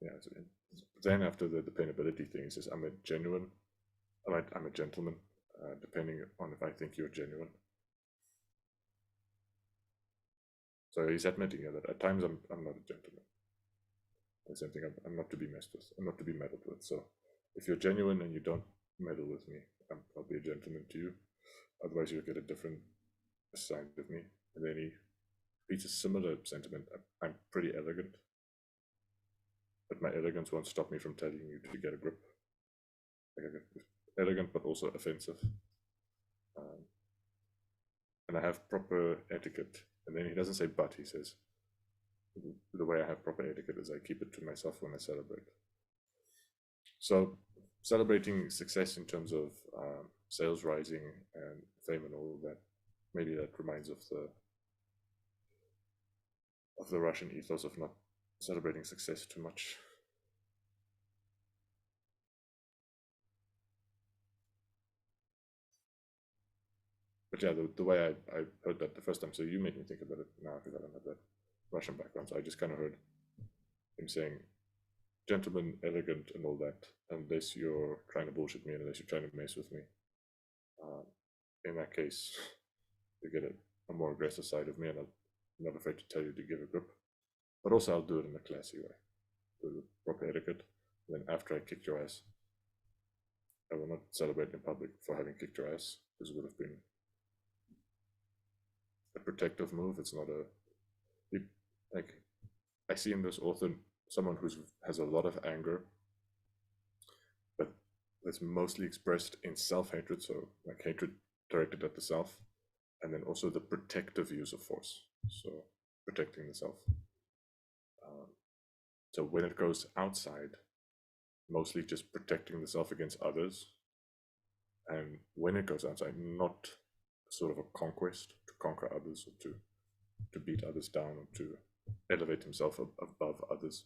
yeah, so then after the dependability thing, he says, I'm a gentleman, depending on if I think you're genuine. So he's admitting that at times I'm not a gentleman. The same thing, I'm not to be messed with, I'm not to be meddled with. So if you're genuine and you don't meddle with me, I'll be a gentleman to you. Otherwise, you'll get a different side of me. And then he repeats a similar sentiment. I'm pretty elegant, but my elegance won't stop me from telling you to get a grip. Elegant, but also offensive. And I have proper etiquette. And then he doesn't say but, he says, the way I have proper etiquette is I keep it to myself when I celebrate. So celebrating success in terms of sales rising and fame and all of that, maybe that reminds of the Russian ethos of not celebrating success too much. But yeah, the way I heard that the first time, so you made me think about it now because I don't have that Russian background. So I just kind of heard him saying, gentleman, elegant, and all that, unless you're trying to bullshit me, unless you're trying to mess with me. In that case, you get a more aggressive side of me, and I'm not afraid to tell you to give a grip. But also, I'll do it in a classy way, with proper etiquette. And then after I kicked your ass, I will not celebrate in public for having kicked your ass, because it would have been a protective move. It's not like I see in this author someone who has a lot of anger, but that's mostly expressed in self-hatred, so like hatred directed at the self, and then also the protective use of force, so protecting the self. So when it goes outside, mostly just protecting the self against others, and when it goes outside, not sort of a conquest to conquer others or to beat others down or to elevate himself above others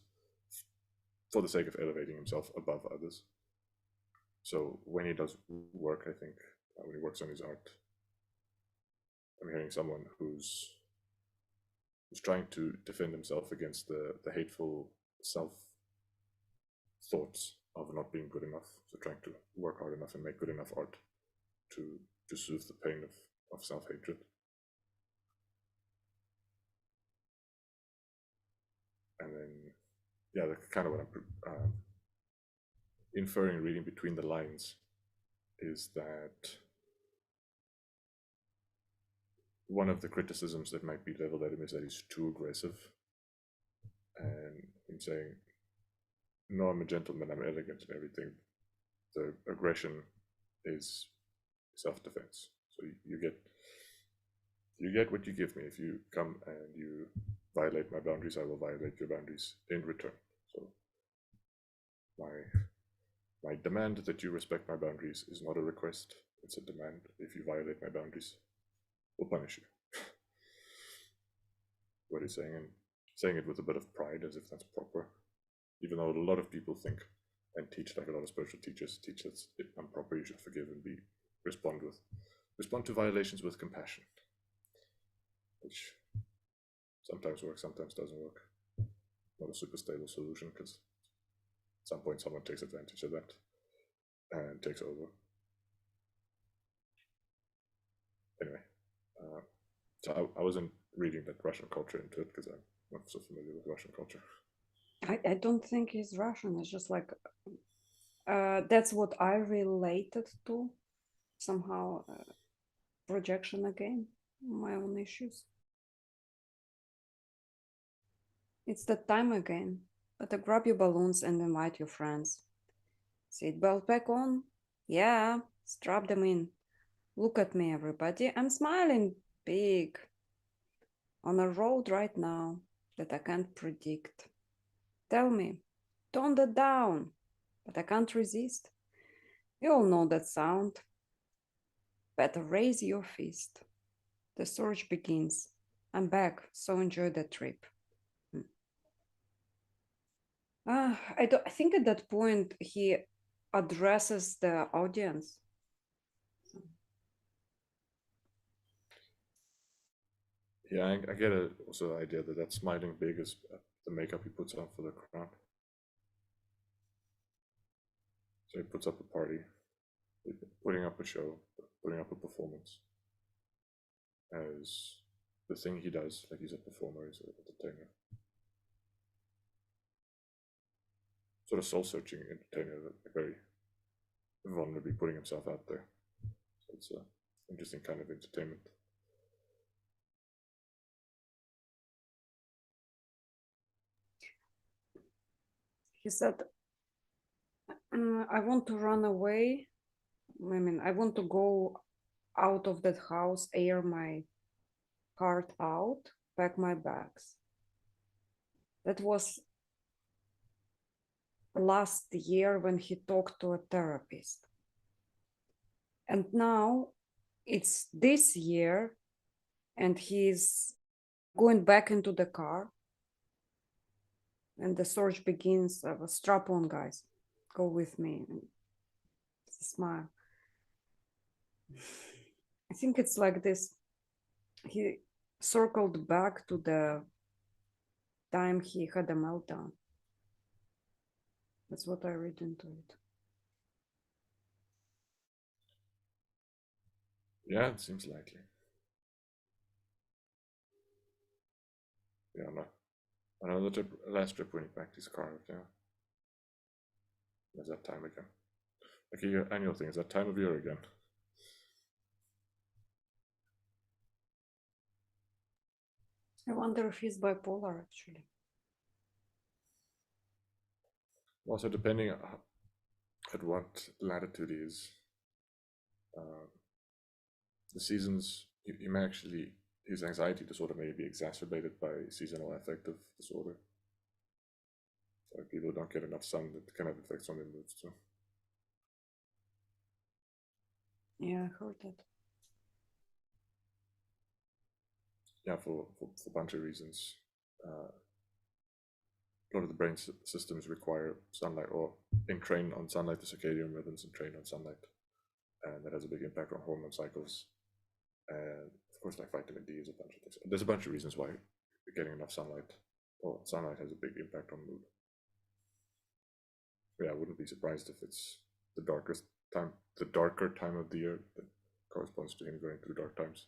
for the sake of elevating himself above others. So when he does work, I think, when he works on his art, I'm hearing someone who's trying to defend himself against the hateful self thoughts of not being good enough. So trying to work hard enough and make good enough art to soothe the pain of self-hatred. And then, yeah, that's kind of what I'm inferring, reading between the lines, is that one of the criticisms that might be leveled at him is that he's too aggressive. And him saying, no, I'm a gentleman, I'm elegant and everything. The aggression is self-defense. So you get what you give me. If you come and you violate my boundaries, I will violate your boundaries in return. So my demand that you respect my boundaries is not a request, it's a demand. If you violate my boundaries, we'll punish you. What he's saying, and saying it with a bit of pride, as if that's proper, even though a lot of people think and teach, like a lot of spiritual teachers teach that it's improper, you should forgive and respond to violations with compassion, which sometimes works, sometimes doesn't work. Not a super stable solution, because at some point someone takes advantage of that and takes over. Anyway, so I wasn't reading that Russian culture into it because I'm not so familiar with Russian culture. I don't think he's Russian. It's just like that's what I related to somehow. Projection again, my own issues. It's the time again. But grab your balloons and invite your friends. Seatbelt back on? Yeah, strap them in. Look at me, everybody. I'm smiling big on a road right now that I can't predict. Tell me, tone that down, but I can't resist. You all know that sound. Better raise your fist. The search begins. I'm back, so enjoy the trip. I think at that point he addresses the audience. Yeah, I get also the idea that smiling big is the makeup he puts on for the crown. So he puts up a party, putting up a show, putting up a performance as the thing he does. Like he's a performer, he's an entertainer, sort of soul-searching entertainer, very vulnerably putting himself out there. So it's an interesting kind of entertainment. He said, I want to run away. I mean, I want to go out of that house, air my heart out, pack my bags. That was last year when he talked to a therapist. And now it's this year, and he's going back into the car, and the search begins. Strap on, guys, go with me. Smile. I think it's like this. He circled back to the time he had a meltdown. That's what I read into it. Yeah, it seems likely. Yeah, no. Another trip, last trip when he packed his car, yeah. There's that time again. Like your annual thing, is that time of year again. I wonder if he's bipolar, actually. Also, depending at what latitude he is, the seasons, he may actually, his anxiety disorder may be exacerbated by seasonal affective disorder. So people don't get enough sun, it can have effects on their moods too. Yeah, I heard that. Yeah, for a bunch of reasons. A lot of the brain systems require sunlight or entrain on sunlight, the circadian rhythms entrain on sunlight. And that has a big impact on hormone cycles. And of course, like vitamin D is a bunch of things. There's a bunch of reasons why getting enough sunlight or sunlight has a big impact on mood. Yeah, I wouldn't be surprised if it's the darker time of the year that corresponds to him going through dark times.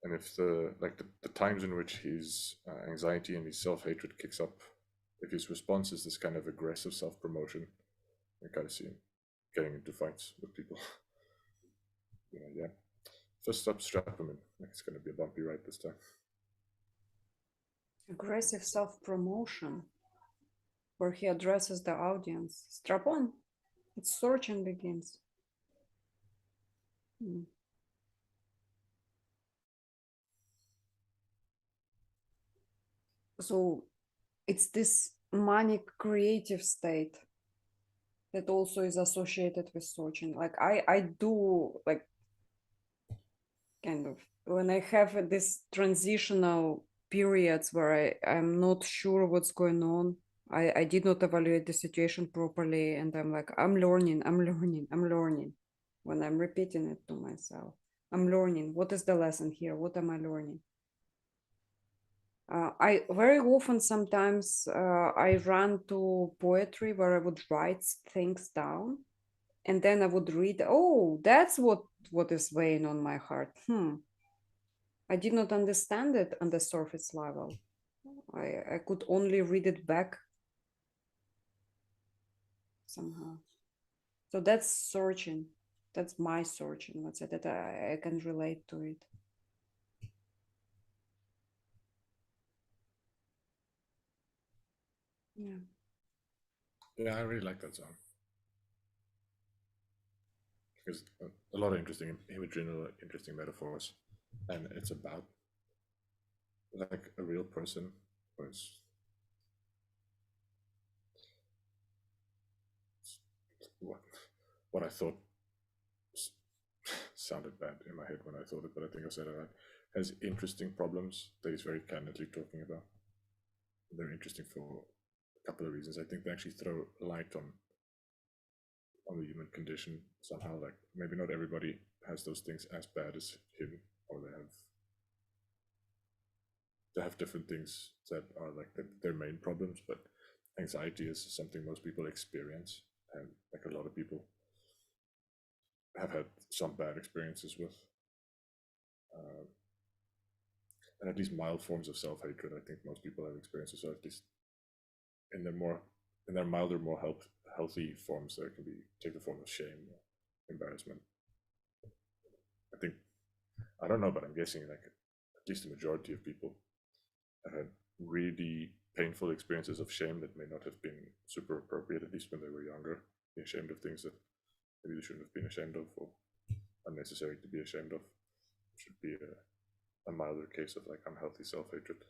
And if the times in which his anxiety and his self-hatred kicks up, if his response is this kind of aggressive self-promotion, I kind of see him getting into fights with people. Yeah. First up, strap him in. Like it's going to be a bumpy ride this time. Aggressive self-promotion, where he addresses the audience. Strap on. It's searching begins. So it's this manic creative state that also is associated with searching. Like I do like kind of when I have this transitional periods where I'm not sure what's going on. I did not evaluate the situation properly, and I'm like, I'm learning. When I'm repeating it to myself, I'm learning. What is the lesson here? What am I learning? I very often sometimes I run to poetry where I would write things down, and then I would read. Oh, that's what is weighing on my heart. I did not understand it on the surface level. I could only read it back somehow. So that's searching. That's my searching. Let's say that I can relate to it. Yeah. Yeah, I really like that song because a lot of interesting imagery and a lot of interesting metaphors, and it's about like a real person who's what what I thought sounded bad in my head when I thought it, but I think I said it right. Has interesting problems that he's very candidly talking about. They're interesting for a couple of reasons. I think they actually throw light on the human condition somehow. Like maybe not everybody has those things as bad as him, or they have different things that are like their main problems. But anxiety is something most people experience, and like a lot of people have had some bad experiences with. Uh, and at least mild forms of self-hatred, I think most people have experiences, or at least in their more in their milder, more healthy forms, there can be take the form of shame, or embarrassment. I think I don't know, but I'm guessing like at least the majority of people have had really painful experiences of shame that may not have been super appropriate, at least when they were younger, be ashamed of things that maybe they shouldn't have been ashamed of, or unnecessary to be ashamed of. It should be a milder case of like unhealthy self-hatred.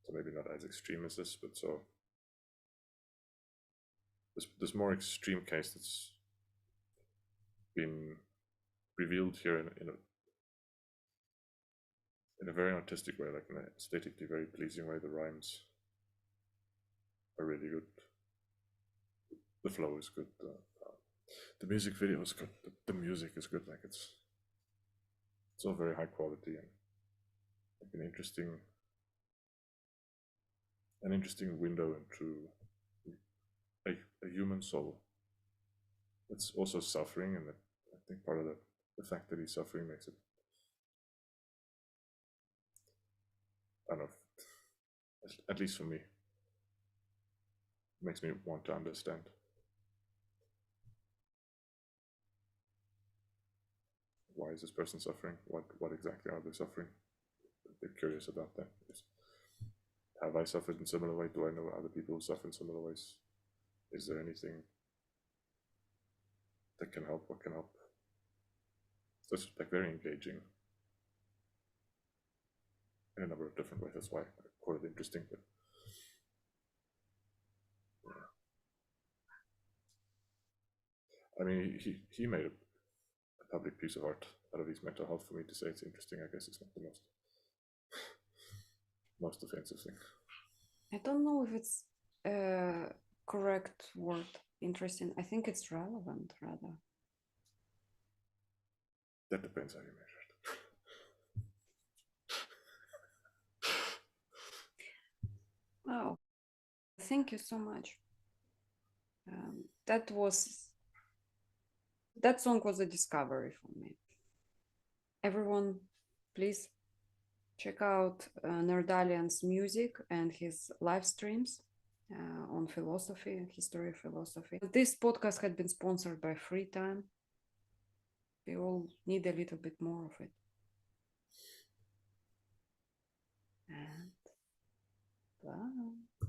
So maybe not as extreme as this, but so this more extreme case that's been revealed here in a very artistic way, like in an aesthetically very pleasing way. The rhymes are really good. The flow is good. The music video is good. The music is good. Like it's all very high quality and like an interesting window into a human soul. It's also suffering, and I think part of the fact that he's suffering makes it, I don't know, at least for me, makes me want to understand why is this person suffering? What exactly are they suffering? I'm a bit curious about that. Have I suffered in similar way? Do I know other people who suffer in similar ways? Is there anything that can help? What can help? So it's like very engaging in a number of different ways. That's why I call it interesting. But yeah. I mean, he made a public piece of art out of his mental health. For me to say it's interesting, I guess it's not the most offensive thing. I don't know if it's a correct word, interesting. I think it's relevant rather. That depends how you measure it. Oh, thank you so much. That song was a discovery for me. Everyone, please check out Nerdalian's music and his live streams on philosophy, history of philosophy. This podcast had been sponsored by Free Time. We all need a little bit more of it. And bye.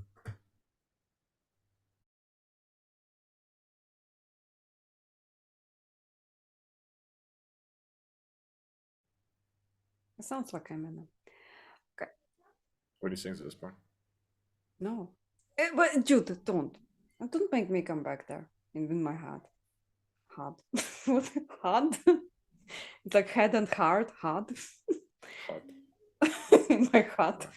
It sounds like I'm in a... Okay. When he sings this part. No. But Jude, don't. Don't make me come back there in my head. Head. What? Head? It's like head and heart. Head. Hot. In my heart.